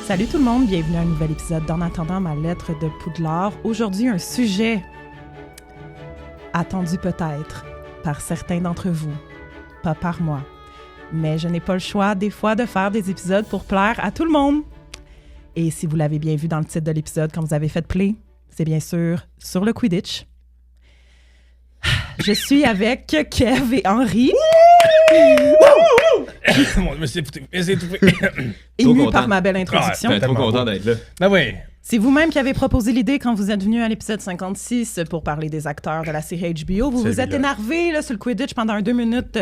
Salut tout le monde, bienvenue à un nouvel épisode d'En attendant ma lettre de Poudlard. Aujourd'hui, un sujet attendu peut-être par certains d'entre vous, pas par moi. Mais je n'ai pas le choix des fois de faire des épisodes pour plaire à tout le monde. Et si vous l'avez bien vu dans le titre de l'épisode quand vous avez fait play, c'est bien sûr sur le Quidditch. Je suis avec Kev et Henri. Je me suis étouffé. Ému par ma belle introduction. Ah, Trop content d'être là. Ben oui. C'est vous-même qui avez proposé l'idée quand vous êtes venu à l'épisode 56 pour parler des acteurs de la série HBO. Vous vous êtes énervé là, sur le Quidditch pendant 2 minutes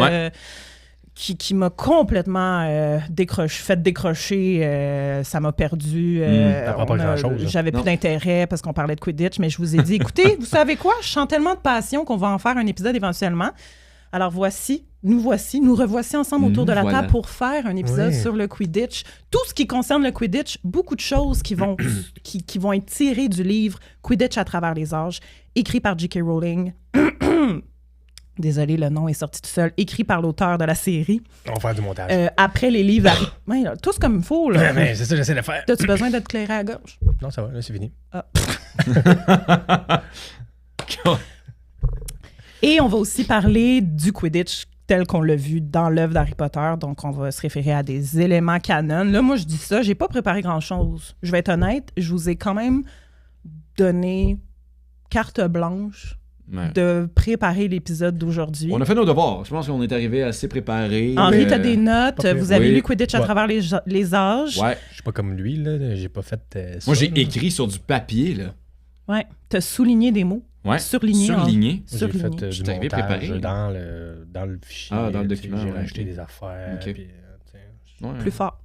qui m'a complètement fait décrocher. Ça m'a perdu. T'apprends pas grand-chose. J'avais plus d'intérêt parce qu'on parlait de Quidditch, mais je vous ai dit, écoutez, vous savez quoi? Je sens tellement de passion qu'on va en faire un épisode éventuellement. Alors nous revoici ensemble autour de la table pour faire un épisode sur le Quidditch. Tout ce qui concerne le Quidditch, beaucoup de choses qui vont être tirées du livre Quidditch à travers les âges, écrit par J.K. Rowling. Désolé, le nom est sorti tout seul. Écrit par l'auteur de la série. On va faire du montage. Après les livres... Ouais, là, tous comme il faut, là. Mais c'est ça que j'essaie de faire. As-tu besoin d'être clairé à la gorge? Non, ça va, là, c'est fini. Ah. Et on va aussi parler du Quidditch tel qu'on l'a vu dans l'œuvre d'Harry Potter. Donc, on va se référer à des éléments canon. Là, moi, je dis ça, j'ai pas préparé grand-chose. Je vais être honnête, je vous ai quand même donné carte blanche de préparer l'épisode d'aujourd'hui. On a fait nos devoirs. Je pense qu'on est arrivé assez préparés. Henri, t'as des notes. Vous avez lu Quidditch à Ouais. travers les âges. Ouais. Je suis pas comme lui, là. J'ai pas fait ça. Moi, j'ai là. écrit sur du papier, là. Ouais. T'as souligné des mots. Ouais. Surligné. Surligné. J'ai Surligné. fait Je du suis arrivé montage préparé. dans le fichier. Ah, dans le tu sais, document, J'ai ouais, rajouté ok. des affaires. Ok. Puis, Ouais. Plus fort.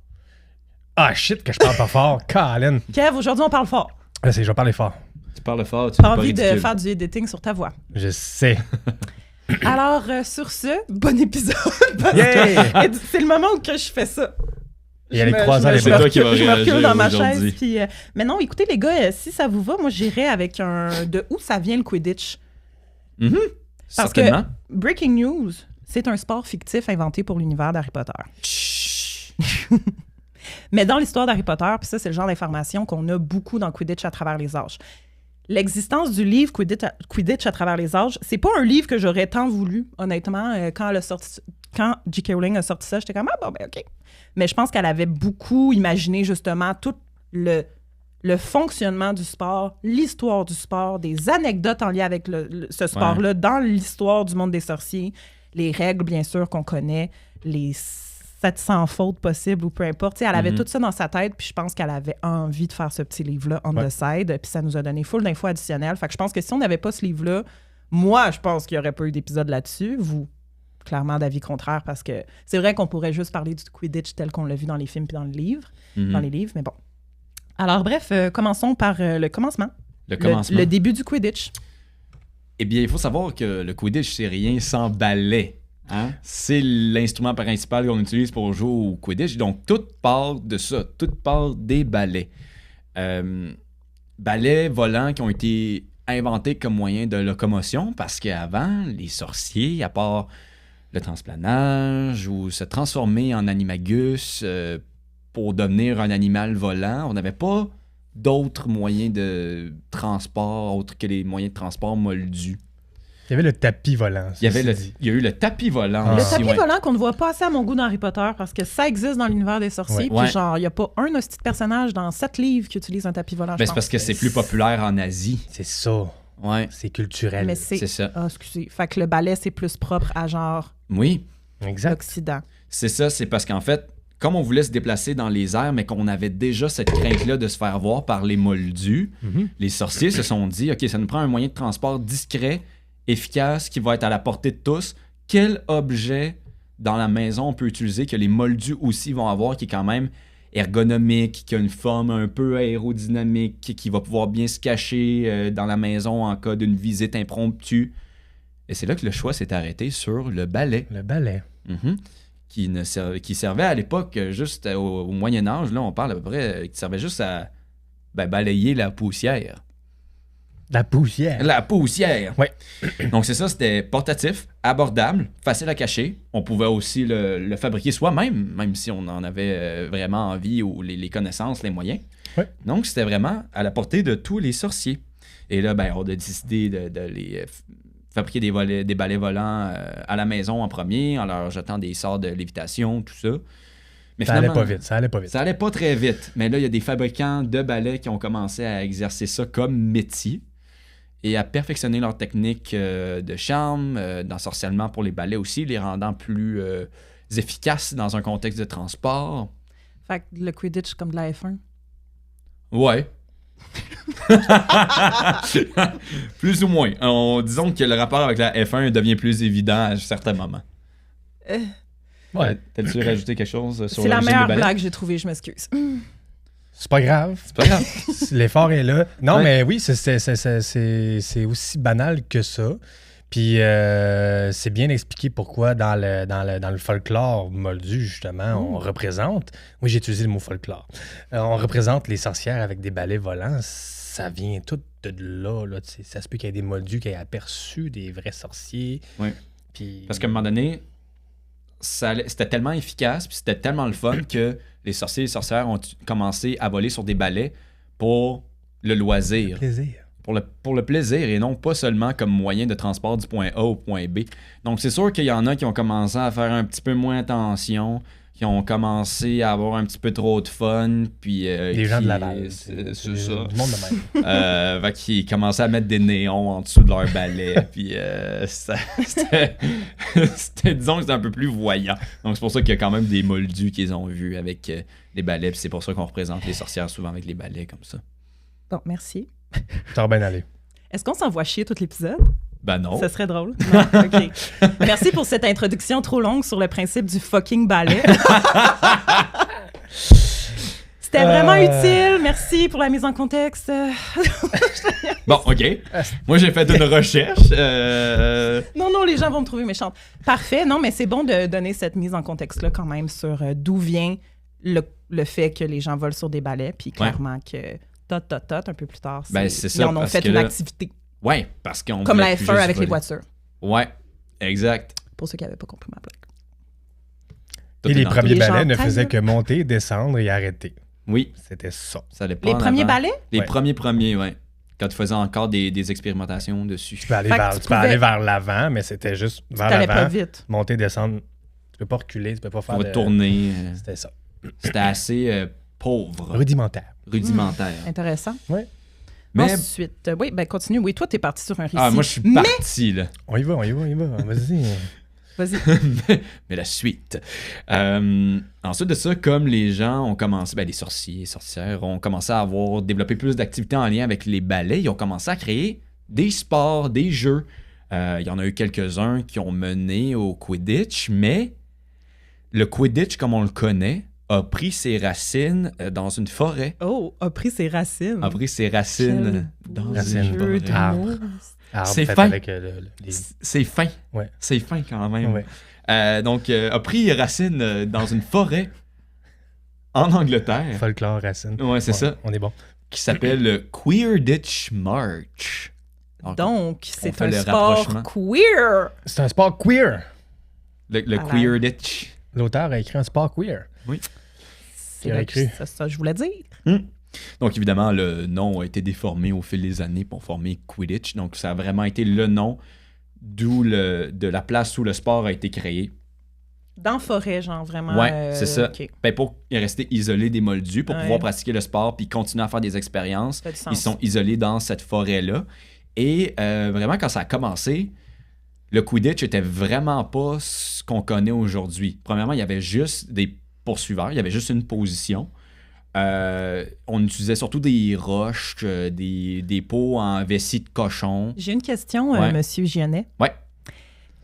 Ah, shit, que je parle pas fort. Colin. Kev, aujourd'hui, on parle fort. Là, je vais parler fort. Tu parles fort, tu T'as pas envie de ridicule. faire du editing sur ta voix. Je sais. Alors, sur ce, bon épisode. Parce Yeah! que c'est le moment où que je fais ça. Il y a les Je me- croisants, je me- les je me bras. C'est toi qui vas recule- Je me recule réagir dans ma aujourd'hui. chaise. Puis, mais non, écoutez, les gars, si ça vous va, moi, j'irai avec de où ça vient le Quidditch. Mhm. Parce Certainement. que Breaking News, c'est un sport fictif inventé pour l'univers d'Harry Potter. Chut. Mais dans l'histoire d'Harry Potter, puis ça, c'est le genre d'information qu'on a beaucoup dans Quidditch à travers les âges. L'existence du livre Quidditch à travers les âges, c'est pas un livre que j'aurais tant voulu, honnêtement. Quand J.K. Rowling a sorti ça, j'étais comme, ah bon, ben OK. Mais je pense qu'elle avait beaucoup imaginé justement tout le fonctionnement du sport, l'histoire du sport, des anecdotes en lien avec ce sport-là dans l'histoire du monde des sorciers, les règles, bien sûr, qu'on connaît, les 700 fautes possibles ou peu importe. Tu sais, elle avait tout ça dans sa tête, puis je pense qu'elle avait envie de faire ce petit livre-là on the side, puis ça nous a donné full d'infos additionnelles. Fait que je pense que si on n'avait pas ce livre-là, moi, je pense qu'il n'y aurait pas eu d'épisode là-dessus. Vous, clairement, d'avis contraire, parce que c'est vrai qu'on pourrait juste parler du Quidditch tel qu'on l'a vu dans les films puis dans les livres, mais bon. Alors bref, commençons par le commencement. Le commencement. Le début du Quidditch. Eh bien, il faut savoir que le Quidditch, c'est rien sans balai. Hein? C'est l'instrument principal qu'on utilise pour jouer au Quidditch. Donc, tout part de ça. Tout part des balais. Balais volants qui ont été inventés comme moyen de locomotion parce qu'avant, les sorciers, à part le transplanage ou se transformer en animagus pour devenir un animal volant, on n'avait pas d'autres moyens de transport autres que les moyens de transport moldus. Il y avait le tapis volant. Il y a eu le tapis volant Le aussi. tapis ouais. volant qu'on ne voit pas assez à mon goût dans Harry Potter parce que ça existe dans l'univers des sorciers. Ouais. Puis Ouais. genre, il n'y a pas un hostie de personnage dans 7 livres qui utilise un tapis volant. Ben, je c'est pense. parce que c'est plus populaire en Asie. C'est ça. Ouais, C'est culturel. Mais c'est ça. Ah, excusez. Fait que le ballet, c'est plus propre à genre Oui, Exact. l'Occident. c'est ça. C'est parce qu'en fait, comme on voulait se déplacer dans les airs, mais qu'on avait déjà cette crainte-là de se faire voir par les moldus, les sorciers se sont dit, OK, ça nous prend un moyen de transport discret, efficace, qui va être à la portée de tous. Quel objet dans la maison on peut utiliser que les moldus aussi vont avoir, qui est quand même ergonomique, qui a une forme un peu aérodynamique, qui va pouvoir bien se cacher dans la maison en cas d'une visite impromptue. Et c'est là que le choix s'est arrêté sur le balai. Le balai. Mhm. Qui servait à l'époque juste au Moyen-Âge, là on parle à peu près, qui servait juste à balayer la poussière. La poussière. La poussière. Ouais. Donc, c'est ça, c'était portatif, abordable, facile à cacher. On pouvait aussi le fabriquer soi-même, même si on en avait vraiment envie ou les connaissances, les moyens. Ouais. Donc, c'était vraiment à la portée de tous les sorciers. Et là, ben, on a décidé de les fabriquer des balais volants à la maison en premier, en leur jetant des sorts de lévitation, tout ça. Mais Ça allait finalement, pas vite, ça allait pas vite. ça allait pas très vite. Mais là, il y a des fabricants de balais qui ont commencé à exercer ça comme métier et à perfectionner leur technique de charme, d'ensorcellement pour les balais aussi, les rendant plus efficaces dans un contexte de transport. Fait que le Quidditch comme de la F1. Ouais. Plus ou moins. Disons que le rapport avec la F1 devient plus évident à certains moments. Ouais. T'as-tu rajouté quelque chose sur C'est la l'origine des meilleure balais? blague que j'ai trouvée, je m'excuse. C'est pas grave. C'est pas grave. L'effort est là. Non, Ouais. mais oui, c'est aussi banal que ça. Puis c'est bien expliqué pourquoi dans le folklore moldu, justement, on représente... Oui, j'ai utilisé le mot folklore. On représente les sorcières avec des balais volants. Ça vient tout de là. Tu sais. Ça se peut qu'il y ait des moldus qui aient aperçu des vrais sorciers. Oui. Puis... Parce qu'à un moment donné, c'était tellement efficace, puis c'était tellement le fun que les sorciers et les sorcières ont commencé à voler sur des balais pour le loisir, Plaisir. pour le plaisir et non pas seulement comme moyen de transport du point A au point B. Donc c'est sûr qu'il y en a qui ont commencé à faire un petit peu moins attention, qui ont commencé à avoir un petit peu trop de fun, puis Les gens de Laval. c'est ça. Du monde de même. Fait qu'ils commençaient à mettre des néons en dessous de leur balai, puis c'était, disons que c'était un peu plus voyant. Donc c'est pour ça qu'il y a quand même des moldus qu'ils ont vus avec les balais, puis c'est pour ça qu'on représente les sorcières souvent avec les balais comme ça. Bon, merci. Ça va bien aller. Est-ce qu'on s'envoie chier tout l'épisode? Ben non. Ça serait drôle. Non? OK. Merci pour cette introduction trop longue sur le principe du fucking ballet. C'était vraiment utile. Merci pour la mise en contexte. Bon, OK. Moi, j'ai fait une recherche. Non, les gens vont me trouver méchante. Parfait. Non, mais c'est bon de donner cette mise en contexte-là quand même sur d'où vient le fait que les gens volent sur des balais, puis clairement que un peu plus tard, Ben, c'est ça, ils en ont parce fait que une là- activité. Ouais, parce qu'on Comme voulait la plus F1 juste avec les voler. voitures. Ouais, exact. Pour ceux qui n'avaient pas compris ma blague. Tout Et est les dans premiers Les gens balais ne taillent, faisaient là. que monter, descendre et arrêter. tout. Oui, C'était ça. ça allait pas Les en premiers avant. balais? Les Ouais. premiers, ouais. Quand tu faisais encore des expérimentations dessus. Tu peux aller, Fait que vers, tu tu peux pouvais- aller vers l'avant, mais c'était juste vers T'allais pas l'avant. vite. Monter, descendre. Tu peux pas reculer, tu peux pas faire On va de... tourner. C'était ça. C'était assez pauvre, Rudimentaire. rudimentaire. Intéressant. Ouais. Mais Ensuite, oui, ben continue. Oui, toi, t'es parti sur un récit. moi, je suis Mais- parti, là. On y va. Vas-y. Vas-y. Mais la suite. Ensuite de ça, comme les gens ont commencé, les sorciers et sorcières ont commencé à développé plus d'activités en lien avec les balais, ils ont commencé à créer des sports, des jeux. Il y en a eu quelques-uns qui ont mené au Quidditch, mais le Quidditch, comme on le connaît, a pris ses racines dans une forêt. Oh, a pris ses racines. A pris ses racines Quel dans beau Racines. une jeu forêt. de Arbre. mots. Arbre C'est fait fin. avec les... C'est fin. Ouais. C'est fin quand même. Ouais. Donc, a pris racine dans une forêt en Angleterre. Folklore, racine. Ouais, c'est ça. On est bon. Qui s'appelle le Quidditch March. Donc, c'est fait un le sport rapprochement. queer. C'est un sport queer. Le Voilà. Quidditch. L'auteur a écrit un sport queer. C'est Qui aurait cru? ça, je voulais dire. Donc, évidemment, le nom a été déformé au fil des années pour former Quidditch. Donc, ça a vraiment été le nom de la place où le sport a été créé. Dans forêt, genre, vraiment. Ouais, c'est ça. OK, Pour rester isolé des moldus, pour Ouais. pouvoir pratiquer le sport puis continuer à faire des expériences. ça fait du sens. Ils sont isolés dans cette forêt-là. Et vraiment, quand ça a commencé, le Quidditch était vraiment pas ce qu'on connaît aujourd'hui. Premièrement, il y avait juste des poursuiveurs, il y avait juste une position. On utilisait surtout des roches, des pots en vessie de cochon. J'ai une question, Ouais. Monsieur Gionnet. Ouais.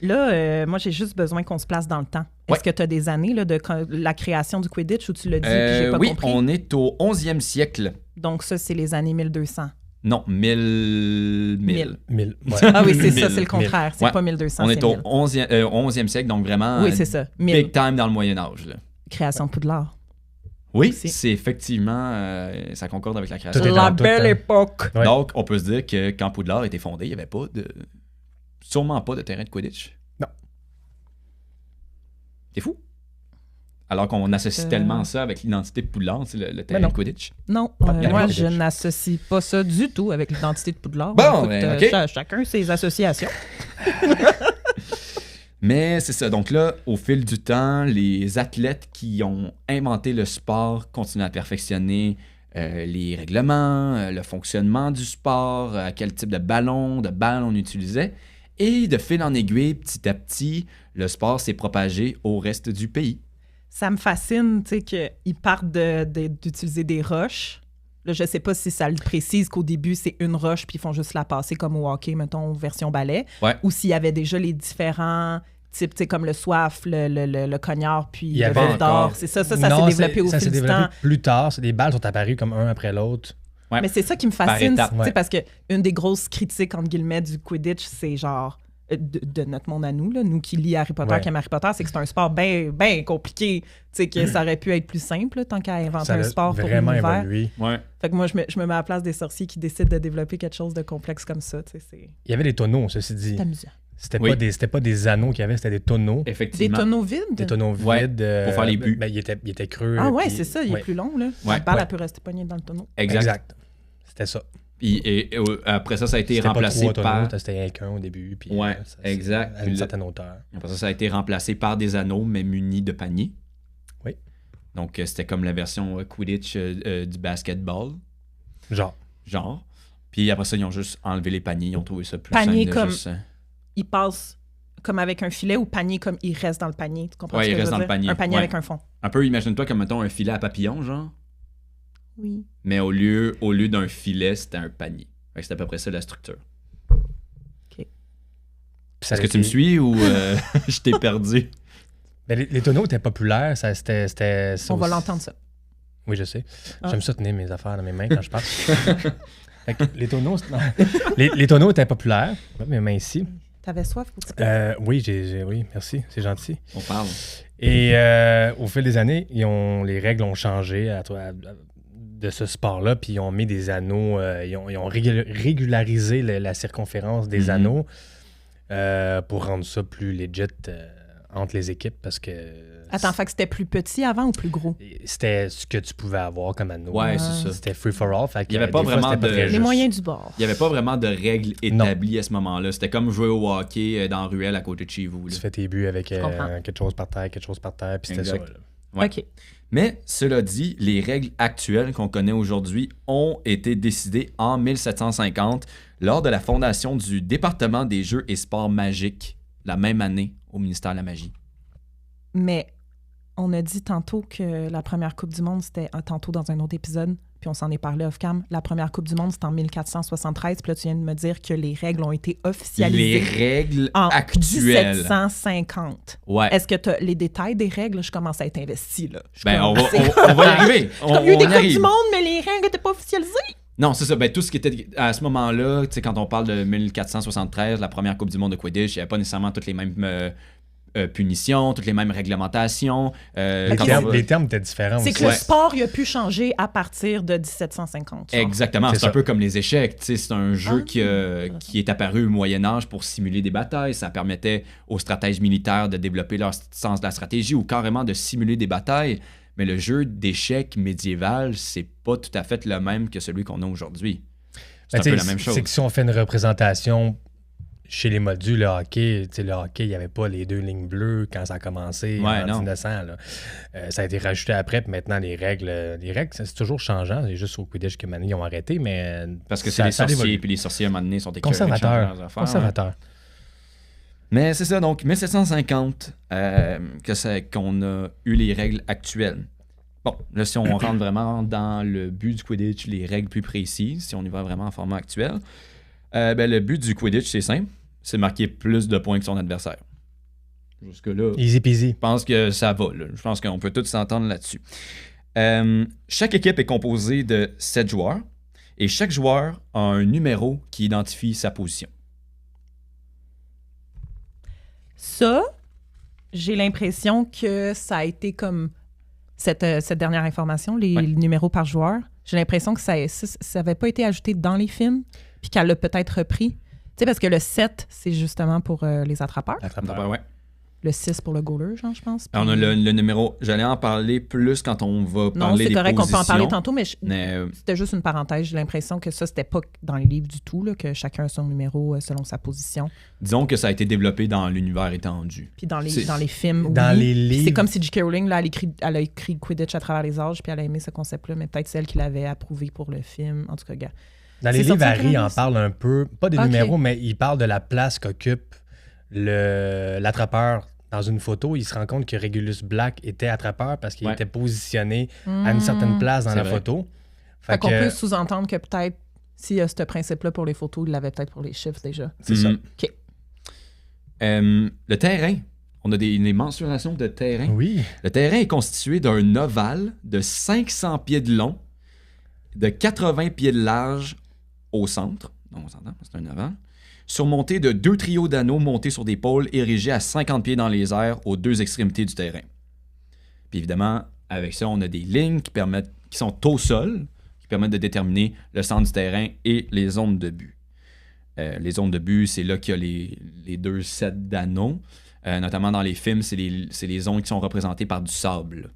Là, moi, j'ai juste besoin qu'on se place dans le temps. Ouais. Est-ce que tu as des années là, de la création du Quidditch ou tu l'as dit puis j'ai pas Oui, compris? on est au 11e siècle. Donc, ça, c'est les années 1200. Non, 1000. 1000. 1000. Ouais. Ah oui, c'est ça, 1000. c'est le contraire. C'est Ouais. pas 1200, On c'est est au 1000. 11e siècle, donc vraiment Oui, c'est ça. 1000. big time dans le Moyen-Âge. Là. Création de Poudlard. Oui, aussi. c'est effectivement... ça concorde avec la création. Tout est La dans tout, belle hein. époque. Ouais. Donc, on peut se dire que quand Poudlard a été fondé, il n'y avait pas de... Sûrement pas de terrain de Quidditch. Non. C'est fou. Alors qu'on associe tellement ça avec l'identité de Poudlard, c'est le terrain non. de Quidditch. Non, bien moi, de je Quidditch. n'associe pas ça du tout avec l'identité de Poudlard. Bon, Écoute, ben, OK. chacun ses associations. Mais c'est ça. Donc là, au fil du temps, les athlètes qui ont inventé le sport continuent à perfectionner les règlements, le fonctionnement du sport, quel type de balles on utilisait. Et de fil en aiguille, petit à petit, le sport s'est propagé au reste du pays. Ça me fascine, tu sais, qu'ils partent d'utiliser des roches. Là, je sais pas si ça le précise qu'au début, c'est une roche, puis ils font juste la passer comme au hockey, mettons, version ballet. Ouais. Ou s'il y avait déjà les différents types, tu sais, comme le soif, le cognard, puis Il y le avait vif d'or. encore- C'est ça s'est Non, développé au ça s'est fil du développé temps. plus tard. Des balles sont apparues comme un après l'autre. Ouais. Mais c'est ça qui me Par fascine, étapes, tu sais, ouais. parce que une des grosses critiques, entre guillemets, du Quidditch, c'est genre de notre monde à nous, là, nous qui lit Harry Potter, Ouais. qui aime Harry Potter, c'est que c'est un sport bien compliqué, tu sais, que ça aurait pu être plus simple, là, tant qu'à inventer Ça un a sport pour vraiment l'univers. évolué. Ouais. Fait que moi, je me mets à la place des sorciers qui décident de développer quelque chose de complexe comme ça, tu sais, Il y avait des tonneaux, ceci dit. c'est amusant. C'était Oui. c'était pas des anneaux qu'il y avait, c'était des tonneaux. Des Effectivement. tonneaux vides? Des tonneaux Ouais, vides. pour faire les buts. Ben, il était creux. Ah ouais, puis- c'est ça, il est ouais. plus long, là. Ouais. La balle, Ouais. elle peut rester poignée dans le tonneau. Exact. C'était ça. Et après ça a été C'était pas remplacé 3 par... tonneaux, c'était rien qu'un au début. Puis, Ouais, c'est exact. À une certaine hauteur. Après ça a été remplacé par des anneaux, mais munis de paniers. Oui. Donc, c'était comme la version Quidditch du basketball, Genre. genre. Puis après ça, ils ont juste enlevé les paniers. Ils ont trouvé ça plus Panier simple de comme- juste, Il passe comme avec un filet ou panier comme il reste dans le panier. Tu comprends Ouais, ce il que je reste veux dans le dire? panier. Un panier Ouais. avec un fond. Un peu, imagine-toi comme, mettons, un filet à papillon, genre. Oui. Mais au lieu d'un filet, c'était un panier. Fait que c'est à peu près ça la structure. Puis ça Est-ce a que tu me été- suis ou je t'ai perdu? Ben, les tonneaux étaient populaires. C'était ça On va aussi. l'entendre, ça. Oui, je sais. Ah. J'aime ça tenir mes affaires dans mes mains quand je parle. Fait que les tonneaux, les tonneaux étaient populaires. Ouais, mes mains ici. T'avais soif ou tu Oui, oui, merci, c'est gentil. On parle. Et au fil des années, les règles ont changé de ce sport-là, puis ils ont mis des anneaux, ils ont régularisé la circonférence des Mhm. anneaux pour rendre ça plus legit entre les équipes, parce que Attends, fait que c'était plus petit avant ou plus gros? c'était ce que tu pouvais avoir comme anneau. Ouais, c'est ça. C'était free for all. Fait que, Il y avait pas des fois, vraiment c'était de- très Les juste. moyens du bord. Il n'y avait pas vraiment de règles établies à ce moment-là. C'était comme jouer au hockey dans la ruelle à côté de chez vous. là. Tu fais tes buts avec comprends. quelque chose par terre, puis c'était ça. Exact. là. Ouais. OK. Mais cela dit, les règles actuelles qu'on connaît aujourd'hui ont été décidées en 1750 lors de la fondation du département des jeux et sports magiques la même année au ministère de la Magie. Mais on a dit tantôt que la première Coupe du Monde, c'était tantôt dans un autre épisode, puis on s'en est parlé off-cam. La première Coupe du Monde, c'était en 1473, puis là, tu viens de me dire que les règles ont été Les officialisées règles en actuelles. 1750. Ouais. Est-ce que tu as les détails des règles? Je commence à être investi, là. Je Ben, on commence- va y arriver. Il y a eu On des y Coupes arrive. du Monde, mais les règles n'étaient pas officialisées. Non, c'est ça. Ben, tout ce qui était à ce moment-là, tu sais, quand on parle de 1473, la première Coupe du Monde de Quidditch, il n'y avait pas nécessairement toutes les mêmes punitions, toutes les mêmes réglementations. Les quand Ok. on va- termes étaient différents C'est aussi. que le Ouais. sport, il a pu changer à partir de 1750. genre. Exactement, C'est c'est un ça. peu comme les échecs. Tu sais, c'est un jeu Ah. qui est apparu au Moyen Âge pour simuler des batailles. Ça permettait aux stratèges militaires de développer leur sens de la stratégie ou carrément de simuler des batailles. Mais le jeu d'échecs médiéval, c'est pas tout à fait le même que celui qu'on a aujourd'hui. C'est Ben, un peu tu la sais, même chose. C'est que si on fait une représentation chez les moldus, le hockey, il n'y avait pas les deux lignes bleues quand ça a commencé Ouais, en non. 1900. Là. Ça a été rajouté après, puis maintenant les règles, c'est toujours changeant. C'est juste au Quidditch que maintenant ils ont arrêté, mais Parce que c'est ça- les ça sorciers, évolue. puis les sorciers à un moment donné sont écœurés avec changer leurs affaires, Conservateur. Mais c'est ça, donc 1750 qu'on a eu les règles actuelles. Bon, là, si on rentre vraiment dans le but du Quidditch, les règles plus précises, si on y va vraiment en format actuel, ben, le but du Quidditch, c'est simple, c'est marquer plus de points que son adversaire. Jusque-là, Easy peasy. je pense que ça va. Là. Je pense qu'on peut tous s'entendre là-dessus. Chaque équipe est composée de 7 joueurs et chaque joueur a un numéro qui identifie sa position. Ça, j'ai l'impression que ça a été comme cette dernière information, les numéros par joueur. J'ai l'impression que ça n'avait pas été ajouté dans les films, puis qu'elle l'a peut-être repris. Tu sais, parce que le 7, c'est justement pour les attrapeurs. Ouais. Le 6 pour le goaler, genre, je pense. On a le numéro. J'allais en parler plus quand on va parler des positions. Non, c'est correct, on peut en parler tantôt, mais c'était juste une parenthèse. J'ai l'impression que ça, c'était pas dans les livres du tout, là, que chacun a son numéro selon sa position. Disons que ça a été développé dans l'univers étendu. Puis dans les films, dans les livres. C'est comme si J.K. Rowling, là, elle a écrit Quidditch à travers les âges, puis elle a aimé ce concept-là, mais peut-être c'est elle qui l'avait approuvé pour le film. En tout cas, gars. Dans les livres, Harry en parle un peu, pas des numéros, mais il parle de la place qu'occupe l'attrapeur. Dans une photo, il se rend compte que Regulus Black était attrapeur parce qu'il était positionné à une certaine place dans la photo. Fait qu'on peut sous-entendre que peut-être, s'il y a ce principe-là pour les photos, il l'avait peut-être pour les chiffres déjà. C'est ça. OK. Le terrain. On a des mensurations de terrain. Oui. Le terrain est constitué d'un ovale de 500 pieds de long, de 80 pieds de large au centre. Donc, on s'entend, c'est un ovale. Surmonté de 2 trios d'anneaux montés sur des pôles érigés à 50 pieds dans les airs aux 2 extrémités du terrain. Puis évidemment, avec ça, on a des lignes qui sont au sol, qui permettent de déterminer le centre du terrain et les zones de but. Les zones de but, c'est là qu'il y a les 2 sets d'anneaux. Notamment dans les films, c'est les zones qui sont représentées par du sable.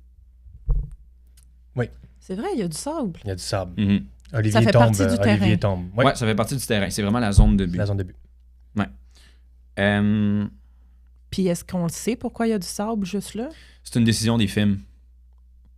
Oui. C'est vrai, il y a du sable. Il y a du sable. Mm-hmm. Olivier tombe. Ouais, ça fait partie du terrain. C'est vraiment la zone de but. La zone de but. Ouais. Puis est-ce qu'on le sait pourquoi il y a du sable juste là? C'est une décision des films.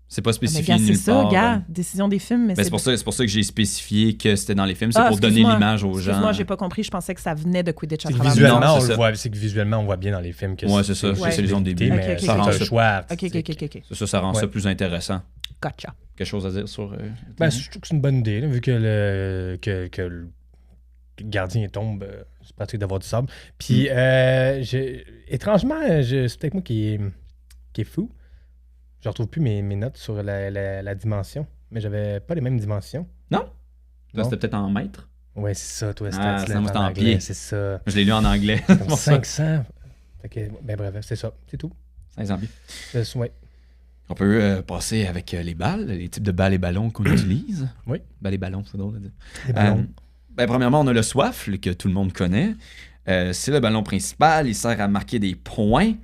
C'est pas spécifié nulle part. C'est ça, ben. décision des films. Mais c'est pour ça que j'ai spécifié que c'était dans les films. C'est pour donner l'image aux gens. Excuse-moi, j'ai pas compris. Je pensais que ça venait de Quidditch à travers les âges. C'est que visuellement, on voit bien dans les films que c'est ça. C'est les zones de but. Mais ça rend le choix. C'est ça rend ça plus intéressant. Gotcha. Quelque chose à dire sur... je trouve que c'est une bonne idée, là, vu que le gardien tombe, c'est pratique d'avoir du sable. Puis, étrangement, c'est peut-être moi qui est fou. Je retrouve plus mes notes sur la dimension, mais j'avais pas les mêmes dimensions. Non? Là, c'était peut-être en mètres? Ouais, c'est ça, toi. C'était en pied. C'est ça. Je l'ai lu en anglais. 500. Ben bref, c'est ça. C'est tout. 500 pieds. Ouais. On peut passer avec les balles, les types de balles et ballons qu'on utilise. Oui. Balles et ballons, c'est drôle à dire. Les ballons. Premièrement, on a le soifle, que tout le monde connaît. C'est le ballon principal. Il sert à marquer des points.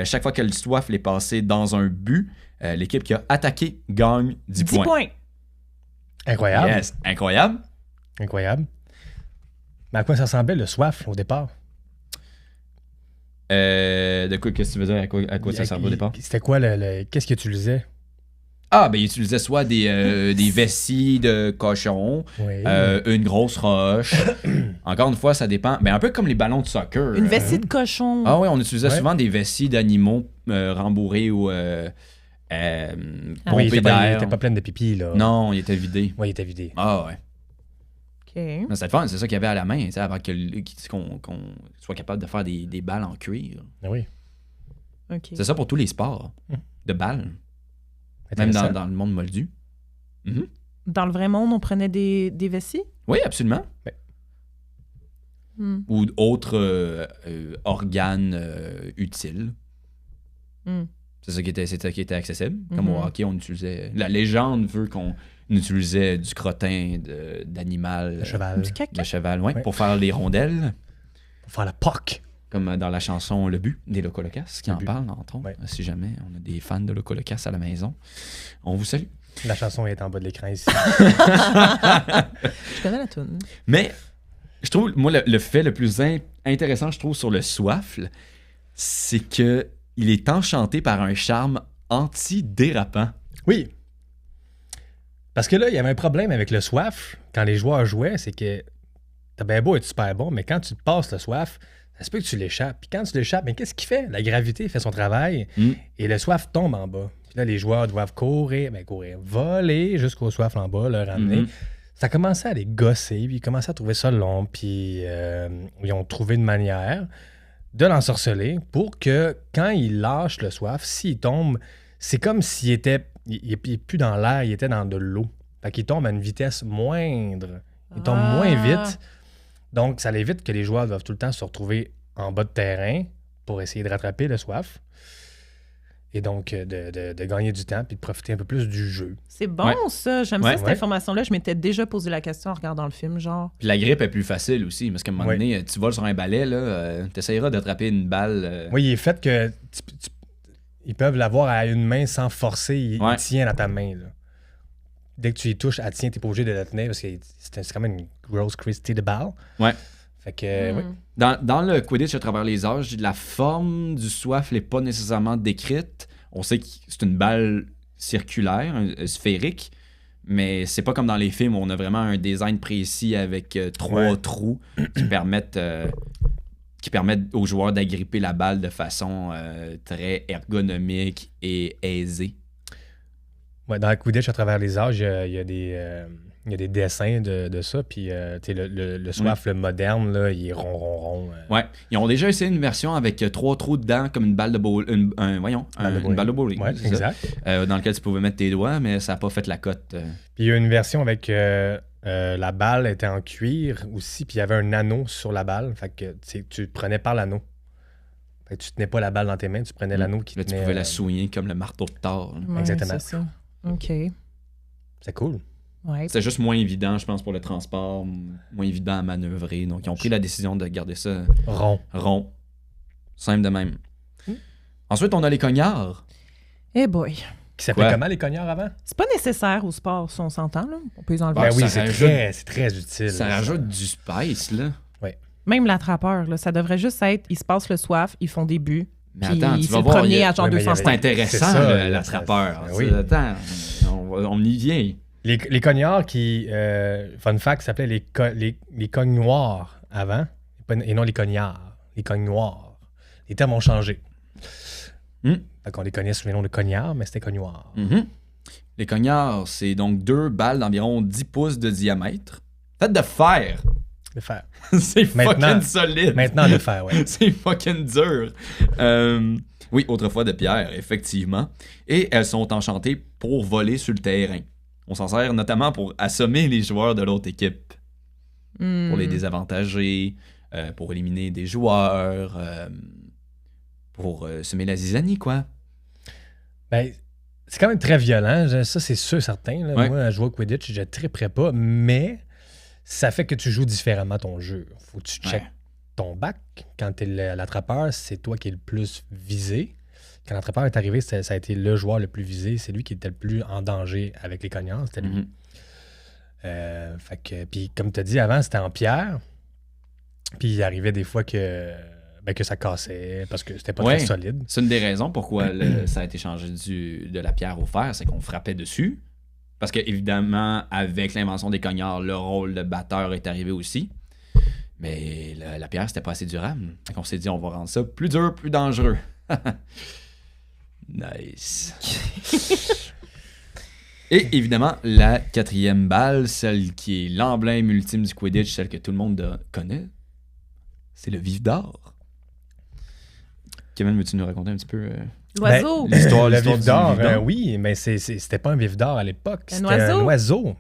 Chaque fois que le soifle est passé dans un but, l'équipe qui a attaqué gagne 10 points. 10 points. Incroyable. Yes, incroyable. Incroyable. Mais à quoi ça ressemblait le soifle au départ? De quoi, qu'est-ce que tu veux dire? À quoi ça servait au départ? C'était quoi qu'est-ce qu'il utilisait? Ah, ben il utilisait soit des vessies de cochon, une grosse roche. Encore une fois, ça dépend. Ben, un peu comme les ballons de soccer. Une vessie de cochon. Ah oui, on utilisait souvent des vessies d'animaux rembourrés ou pompés d'air. Il était pas plein de pipi, là. Non, il était vidé. Oui, il était vidé. Ah ouais. OK. C'était fun, c'est ça qu'il y avait à la main, avant qu'on soit capable de faire des balles en cuir. Ah oui. OK. C'est ça pour tous les sports de balles. Même dans le monde moldu. Mm-hmm. Dans le vrai monde, on prenait des vessies? Oui, absolument. Ou d'autres organes utiles. C'est ça qui était accessible. Comme au hockey, on utilisait... La légende veut qu'on utilisait du crottin d'animal. De cheval. Du caca. De cheval, oui. Pour faire les rondelles. Pour faire la POC. Comme dans la chanson Le But des Locolocas, qui en parle, entre autres. Ouais. Si jamais on a des fans de Locolocas à la maison, on vous salue. La chanson est en bas de l'écran ici. Je connais la tune. Mais, je trouve, moi, le fait le plus intéressant, je trouve, sur le soifle, c'est que il est enchanté par un charme anti-dérapant. Oui. Parce que là, il y avait un problème avec le soifle, quand les joueurs jouaient, c'est que t'as bien beau être super bon, mais quand tu te passes le soifle, ça se peut que tu l'échappes. Puis quand tu l'échappes, mais qu'est-ce qu'il fait? La gravité fait son travail et le soifle tombe en bas. Puis là, les joueurs doivent voler jusqu'au soifle en bas, le ramener. Ça commençait à les gosser, puis ils commençaient à trouver ça long, puis ils ont trouvé une manière de l'ensorceler pour que quand il lâche le soifle, s'il tombe, c'est comme s'il était... Il n'est plus dans l'air, il était dans de l'eau. Fait qu'il tombe à une vitesse moindre. Il tombe moins vite. Donc, ça évite que les joueurs doivent tout le temps se retrouver en bas de terrain pour essayer de rattraper le soif. Et donc, de gagner du temps puis de profiter un peu plus du jeu. C'est bon, ça. J'aime Ouais. ça, cette information-là. Je m'étais déjà posé la question en regardant le film, genre. Puis la grippe est plus facile aussi, parce qu'à un moment donné, tu voles sur un balai, là, t'essayeras d'attraper une balle. Oui, il est fait que ils peuvent l'avoir à une main sans forcer. Il tient dans ta main. Là. Dès que tu y touches, elle tient, t'es pas obligé de la tenir parce que c'est quand même une grosse Christie de balle. Ouais. Fait que, oui. Dans le Quidditch à travers les âges, la forme du soif n'est pas nécessairement décrite. On sait que c'est une balle circulaire, sphérique, mais c'est pas comme dans les films où on a vraiment un design précis avec 3 trous qui permettent aux joueurs d'agripper la balle de façon très ergonomique et aisée. Ouais, dans le Quidditch à travers les âges, il y a des dessins de ça. Puis le soif, le moderne, là, il est rond. Ouais. Ils ont déjà essayé une version avec 3 trous dedans, comme une balle de bowling. Une balle de bowling. Ouais, exact. Dans lequel tu pouvais mettre tes doigts, mais ça n'a pas fait la cote. Puis il y a une version avec la balle était en cuir aussi, puis il y avait un anneau sur la balle. Fait que tu prenais par l'anneau. Fait que tu tenais pas la balle dans tes mains, tu prenais l'anneau qui là, tenait... tu pouvais la souiller comme le marteau de Thor. Ouais, Exactement. c'est ça. OK. C'est cool. Ouais. C'est juste moins évident, je pense, pour le transport, moins évident à manœuvrer. Donc, ils ont pris la décision de garder ça rond. Simple de même. Ensuite, on a les cognards. Eh boy. Qui s'appelait comment, les cognards, avant? C'est pas nécessaire au sport, si on s'entend, là. On peut les enlever. Ben oui, ça c'est très utile. Ça rajoute du spice, là. Même l'attrapeur, là, ça devrait juste être, ils se passent le soif, ils font des buts. Mais Puis attends, tu c'est vas le voir, premier à genre Oui, mais 200 C'est points. intéressant, C'est ça, l'attrapeur. oui. Attends, on y vient. Les cognards qui, fun fact, s'appelaient les cognes noirs avant, et non les cognards. Les cognes noirs. Les termes ont changé. Fait qu'on les connaît sous le nom de cognards, mais c'était cognes noirs. Les cognards, c'est donc 2 balles d'environ 10 pouces de diamètre. Faites de fer. De fer. C'est fucking solide. Maintenant, de fer, ouais. C'est fucking dur. Oui, autrefois de pierre, effectivement. Et elles sont enchantées pour voler sur le terrain. On s'en sert notamment pour assommer les joueurs de l'autre équipe. Pour les désavantager, pour éliminer des joueurs, pour semer la zizanie, quoi. Ben, c'est quand même très violent. Ça, c'est sûr, certain. Là. Ouais. Moi, à jouer au Quidditch, je ne triperais pas, mais ça fait que tu joues différemment ton jeu. Faut que tu checkes ton bac. Quand tu es l'attrapeur, c'est toi qui es le plus visé. Quand l'attrapeur est arrivé, ça a été le joueur le plus visé. C'est lui qui était le plus en danger avec les cognards. C'était lui. Fait que, puis comme tu as dit avant, c'était en pierre. Puis il arrivait des fois que ça cassait parce que c'était pas très solide. C'est une des raisons pourquoi ça a été changé de la pierre au fer, c'est qu'on frappait dessus. Parce que, évidemment, avec l'invention des cognards, le rôle de batteur est arrivé aussi. Mais la pierre, c'était pas assez durable. Donc on s'est dit, on va rendre ça plus dur, plus dangereux. Nice. Et évidemment, la 4e balle, celle qui est l'emblème ultime du Quidditch, celle que tout le monde connaît, c'est le vif d'or. Kevin, veux-tu nous raconter un petit peu L'oiseau. l'histoire Le du vif d'or, vif d'or? oui, mais c'était pas un vif d'or à l'époque. C'était oiseau. un oiseau.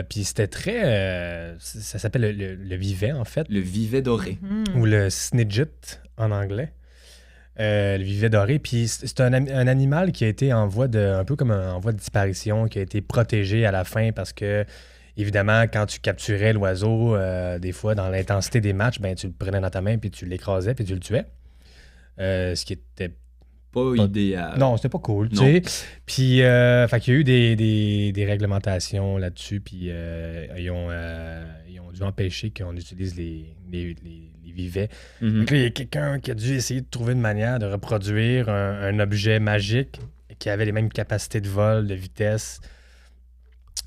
Puis c'était très... ça s'appelle le vivet, en fait. Le vivet doré. Ou le snidget en anglais. Le vivet doré. Puis c'est un animal qui a été un peu comme en voie de disparition, qui a été protégé à la fin parce que, évidemment, quand tu capturais l'oiseau, des fois, dans l'intensité des matchs, ben, tu le prenais dans ta main, puis tu l'écrasais, puis tu le tuais. Ce qui était Pas idéal. non, c'était pas cool, tu Non. sais. Puis, fait qu'il y a eu des réglementations là-dessus, puis ils ont dû empêcher qu'on utilise les vivets. Mhm. Donc là, il y a quelqu'un qui a dû essayer de trouver une manière de reproduire un objet magique qui avait les mêmes capacités de vol, de vitesse.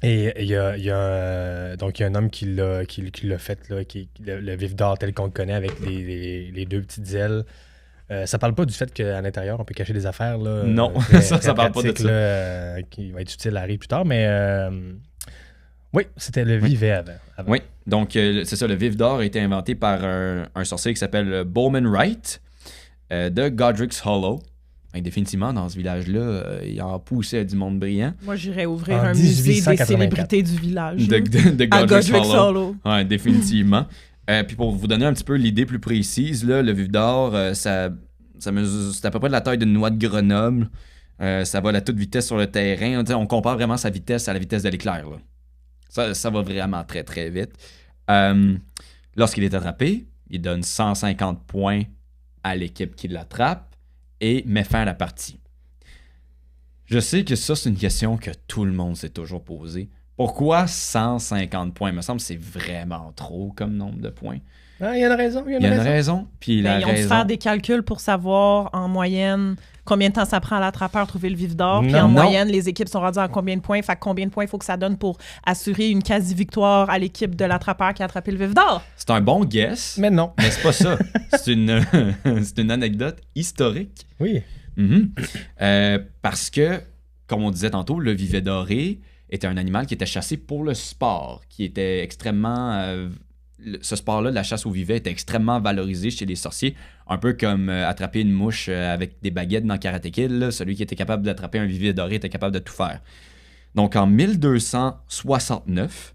Et il y a un homme qui l'a fait, là, le vif d'or tel qu'on le connaît, avec les 2 petites ailes. Ça parle pas du fait qu'à l'intérieur, on peut cacher des affaires. Là, Non, ça parle pas de pratique, ça. là, qui va être utile à Harry plus tard, mais oui, c'était le vivet avant. Oui, donc c'est ça, le vif d'or a été inventé par un sorcier qui s'appelle Bowman Wright de Godric's Hollow. Donc, définitivement, dans ce village-là, il en poussait du monde brillant. Moi, j'irais ouvrir En un musée des 1884. célébrités du village. De À Godric's Godric's Hollow. Hollow. Ouais, définitivement. Puis pour vous donner un petit peu l'idée plus précise, là, le vif d'or, c'est à peu près de la taille d'une noix de Grenoble. Ça vole à toute vitesse sur le terrain. On compare vraiment sa vitesse à la vitesse de l'éclair. Là. Ça va vraiment très, très vite. Lorsqu'il est attrapé, il donne 150 points à l'équipe qui l'attrape et met fin à la partie. Je sais que ça, c'est une question que tout le monde s'est toujours posée. Pourquoi 150 points? Il me semble que c'est vraiment trop comme nombre de points. Ah, il y a une raison. Il y a une raison. Puis ils ont dû faire des calculs pour savoir en moyenne combien de temps ça prend à l'attrapeur de trouver le vif d'or. Puis en moyenne, les équipes sont rendues à combien de points. Fait combien de points il faut que ça donne pour assurer une quasi-victoire à l'équipe de l'attrapeur qui a attrapé le vif d'or? C'est un bon guess. Mais non. Mais c'est pas ça. C'est une anecdote historique. Oui. Parce que, comme on disait tantôt, le vivet doré était un animal qui était chassé pour le sport, qui était extrêmement... ce sport-là, la chasse au vivet, était extrêmement valorisé chez les sorciers, un peu comme attraper une mouche avec des baguettes dans Karate Kid. Là. Celui qui était capable d'attraper un vivet doré était capable de tout faire. Donc, en 1269,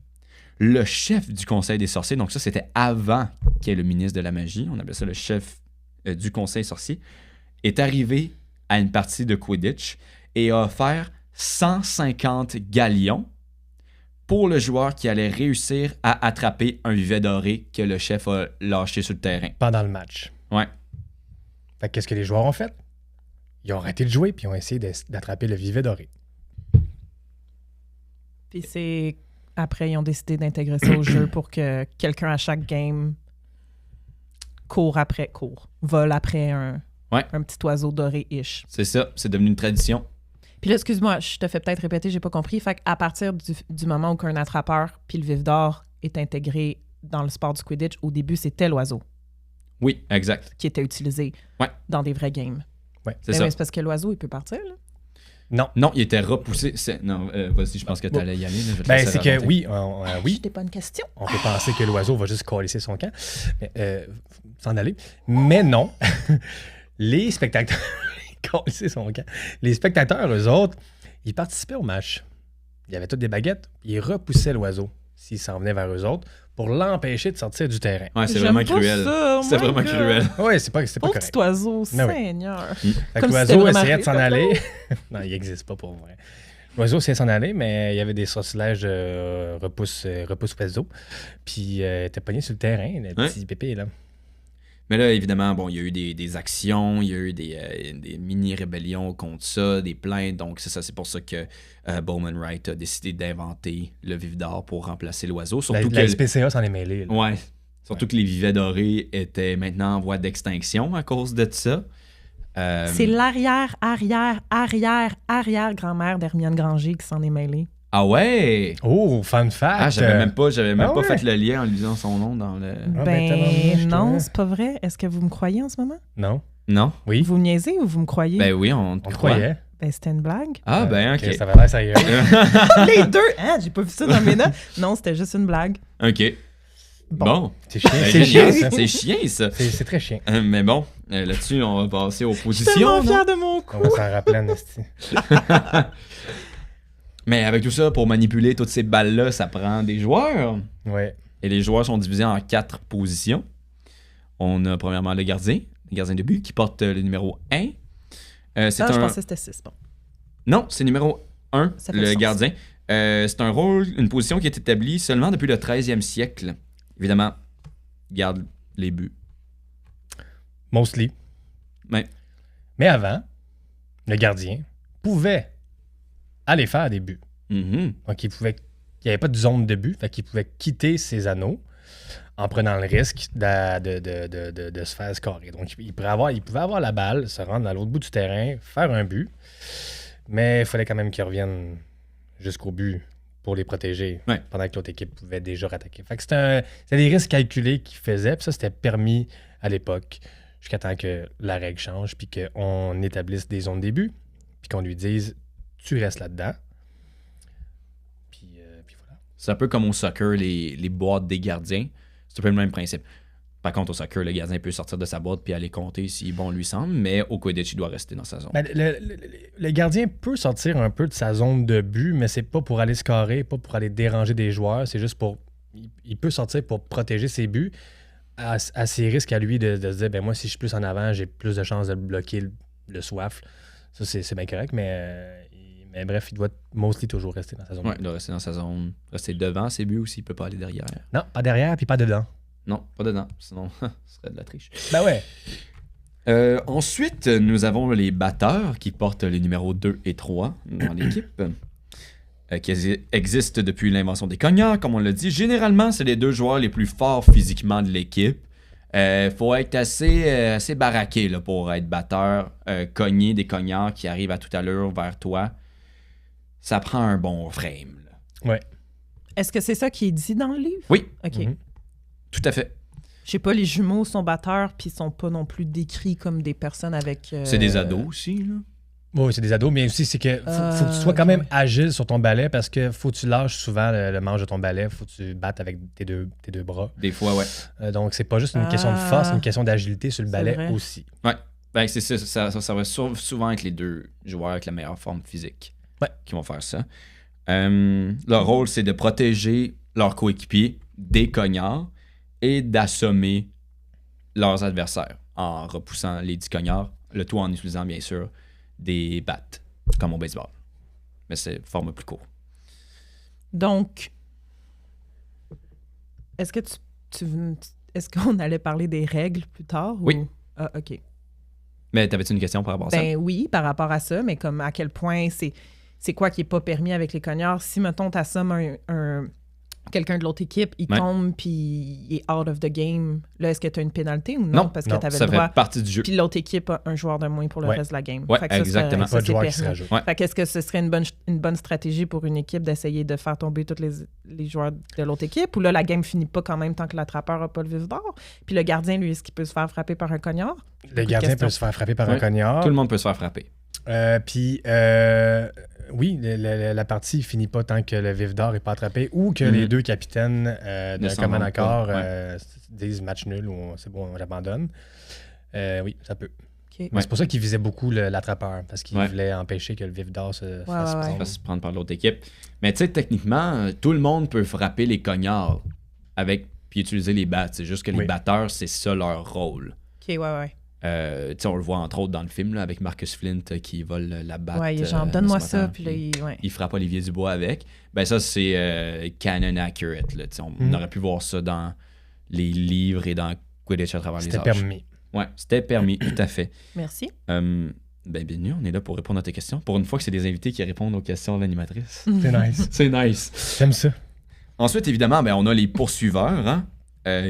le chef du Conseil des sorciers, donc ça, c'était avant qu'il y ait le ministre de la magie, on appelait ça le chef du Conseil sorcier, est arrivé à une partie de Quidditch et a offert 150 galions pour le joueur qui allait réussir à attraper un vivet doré que le chef a lâché sur le terrain. Pendant le match. Ouais. Fait que qu'est-ce que les joueurs ont fait? Ils ont arrêté de jouer puis ils ont essayé d'attraper le vivet doré. Puis c'est... Après, ils ont décidé d'intégrer ça au jeu pour que quelqu'un à chaque game vole après un petit oiseau doré-ish. C'est ça, c'est devenu une tradition. Puis là, excuse-moi, je te fais peut-être répéter, j'ai pas compris. Fait qu'à partir du moment où un attrapeur puis le vif d'or est intégré dans le sport du Quidditch, au début, c'était l'oiseau. Oui, exact. Qui était utilisé dans des vrais games. Ouais, c'est ça. Mais c'est parce que l'oiseau, il peut partir, là. Non, il était repoussé. Non, vas-y, je pense que tu allais y aller. Là, je vais te ben, laisser c'est que raconter. oui. C'était pas une question. On peut penser que l'oiseau va juste coalisser son camp, s'en aller. Mais non. Les spectateurs... coalisser son camp. Les spectateurs, eux autres, ils participaient au match. Il y avait toutes des baguettes. Ils repoussaient l'oiseau s'il s'en venait vers eux autres pour l'empêcher de sortir du terrain. Ouais, c'est vraiment cruel. C'est vraiment cruel. Oui, c'est pas Pauvre correct. petit oiseau, Ben oui. Seigneur. Fait que Comme si l'oiseau c'était essayait de s'en vraiment aller. Non, il n'existe pas pour vrai. L'oiseau essayait de s'en aller, mais il y avait des sortilèges repousse oiseau. Puis il était pogné sur le terrain, le petit pépé, là. Mais là, évidemment, bon, il y a eu des actions, il y a eu des mini-rébellions contre ça, des plaintes. Donc, c'est ça, c'est pour ça que Bowman Wright a décidé d'inventer le vif d'or pour remplacer l'oiseau. Surtout La SPCA s'en est mêlée. Là. Ouais. Surtout que les vivets dorés étaient maintenant en voie d'extinction à cause de ça. C'est l'arrière-grand-mère d'Hermione Granger qui s'en est mêlée. Ah ouais! Oh, fun fact! Ah, j'avais même pas ouais. fait le lien en lisant son nom dans le... Non, c'est pas vrai. Est-ce que vous me croyez en ce moment? Non. Non? Oui. Vous me niaisez ou vous me croyez? Ben oui, on te croyait. Ben, c'était une blague. Ah, ben ok. Ça va l'air sérieux. Les deux! Hein? J'ai pas vu ça dans mes notes. Non, c'était juste une blague. Ok. Bon. C'est chiant. Ben, C'est chiant, ça. C'est chiant, ça. C'est très chiant. Mais bon, là-dessus, on va passer aux Je suis positions. tellement non? fière de mon coup. On va s'en rappeler en esti. Mais avec tout ça, pour manipuler toutes ces balles-là, ça prend des joueurs. Ouais. Et les joueurs sont divisés en 4 positions. On a premièrement le gardien de but, qui porte le numéro 1. Je pensais que c'était 6. Bon. Non, c'est numéro 1, Ça fait le sens. gardien. C'est un rôle, une position qui est établie seulement depuis le 13e siècle. Évidemment, il garde les buts. Mostly. Ouais. Mais avant, le gardien pouvait aller faire des buts. Mhm. Donc, il n'y avait pas de zone de but, fait qu'il pouvait quitter ses anneaux en prenant le risque de se faire scorer. Donc, il pouvait avoir la balle, se rendre à l'autre bout du terrain, faire un but, mais il fallait quand même qu'il revienne jusqu'au but pour les protéger pendant que l'autre équipe pouvait déjà rattaquer. Fait que c'était des risques calculés qu'il faisait, puis ça, c'était permis à l'époque, jusqu'à temps que la règle change, puis qu'on établisse des zones de but, puis qu'on lui dise « tu restes là-dedans ». Puis voilà. C'est un peu comme au soccer, les boîtes des gardiens. C'est un peu le même principe. Par contre, au soccer, le gardien peut sortir de sa boîte puis aller compter si bon lui semble, mais au Quidditch, il doit rester dans sa zone. Ben, le gardien peut sortir un peu de sa zone de but, mais c'est pas pour aller scorer, pas pour aller déranger des joueurs. C'est juste pour... Il peut sortir pour protéger ses buts à ses risques à lui de se dire, ben moi, si je suis plus en avant, j'ai plus de chances de bloquer le soif. Ça, c'est bien correct, mais bref, il doit mostly toujours rester dans sa zone. Ouais, il doit rester dans sa zone. Rester devant, c'est mieux aussi, il peut pas aller derrière. Non, pas derrière puis pas dedans. Non, pas dedans, sinon ce serait de la triche. Ben ouais. Ensuite, nous avons les batteurs qui portent les numéros 2 et 3 dans l'équipe. Qui existent depuis l'invention des cognards, comme on l'a dit. Généralement, c'est les 2 joueurs les plus forts physiquement de l'équipe. Faut être assez baraqué là, pour être batteur. Cogner des cognards qui arrivent à toute allure vers toi, ça prend un bon frame. Là. Ouais. Est-ce que c'est ça qui est dit dans le livre? Oui. OK. Mhm. Tout à fait. Je sais pas, les jumeaux sont batteurs puis ils sont pas non plus décrits comme des personnes avec... C'est des ados aussi, là. Oui, c'est des ados, mais aussi, c'est que faut que tu sois quand même agile sur ton balai parce que faut que tu lâches souvent le manche de ton balai, faut que tu battes avec tes deux bras. Des fois, ouais. Donc, c'est pas juste une question de force, c'est une question d'agilité sur le balai vrai. aussi. Ouais. Ben, c'est ça va souvent être les 2 joueurs avec la meilleure forme physique qui vont faire ça. Leur rôle, c'est de protéger leurs coéquipiers des cognards et d'assommer leurs adversaires en repoussant les 10 cognards, le tout en utilisant, bien sûr, des battes, comme au baseball. Mais c'est forme plus court. Donc, est-ce que est-ce qu'on allait parler des règles plus tard? Oui. Ou... Ah, OK. Mais t'avais-tu une question par rapport à ça? Ben oui, par rapport à ça, mais comme à quel point c'est quoi qui est pas permis avec les cognards? Si, mettons, t'assommes quelqu'un de l'autre équipe, il tombe puis il est out of the game, là, est-ce que tu as une pénalité ou non? Parce que tu avais ça le droit. fait partie du jeu. Puis l'autre équipe a un joueur de moins pour le reste de la game. Ouais, fait que ça, exactement. Ça, Pas de c'est joueur qui permis. se rajoute. Ouais. Fait qu'est-ce que ce serait une bonne stratégie pour une équipe d'essayer de faire tomber tous les joueurs de l'autre équipe? Ou là, la game finit pas quand même tant que l'attrapeur n'a pas le vif d'or? Puis le gardien, lui, est-ce qu'il peut se faire frapper par un cognard? Le gardien peut se faire frapper par un cognard. Tout le monde peut se faire frapper. Puis, oui, la partie finit pas tant que le vif d'or n'est pas attrapé ou que les 2 capitaines d'un commun accord disent match nul ou c'est bon, j'abandonne. Oui, ça peut. Okay. C'est pour ça qu'il visait beaucoup l'attrapeur, parce qu'il voulait empêcher que le vif d'or se fasse prendre par l'autre équipe. Mais tu sais, techniquement, tout le monde peut frapper les cognards puis utiliser les battes. C'est juste que les batteurs, c'est ça leur rôle. OK, ouais. On le voit entre autres dans le film là, avec Marcus Flint qui vole la batte. Ouais, genre donne-moi ça, puis là, il frappe Olivier Dubois avec. Ben ça, c'est canon accurate. Là, on aurait pu voir ça dans les livres et dans Quidditch à travers les âges. C'était permis. Ouais, c'était permis, tout à fait. Merci. Bienvenue, on est là pour répondre à tes questions. Pour une fois que c'est des invités qui répondent aux questions de l'animatrice. C'est nice. C'est nice. J'aime ça. Ensuite, évidemment, on a les poursuiveurs, hein,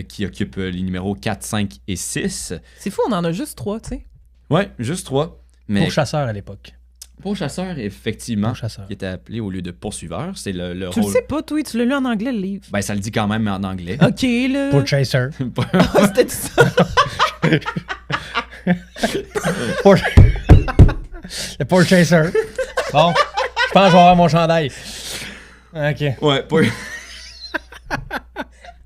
qui occupent les numéros 4, 5 et 6. C'est fou, on en a juste 3, tu sais. Ouais, juste 3. Mais Pourchasseur à l'époque. Pourchasseur, effectivement, Pourchasseur. qui était appelé au lieu de poursuiveur. C'est le Tu rôle... le sais pas, toi, tu l'as lu en anglais, le livre. Ben, ça le dit quand même, mais en anglais. OK, là. Pourchaser. C'était ça. Le Pourchaser. Bon, je pense que je vais avoir mon chandail. OK. Ouais, pour...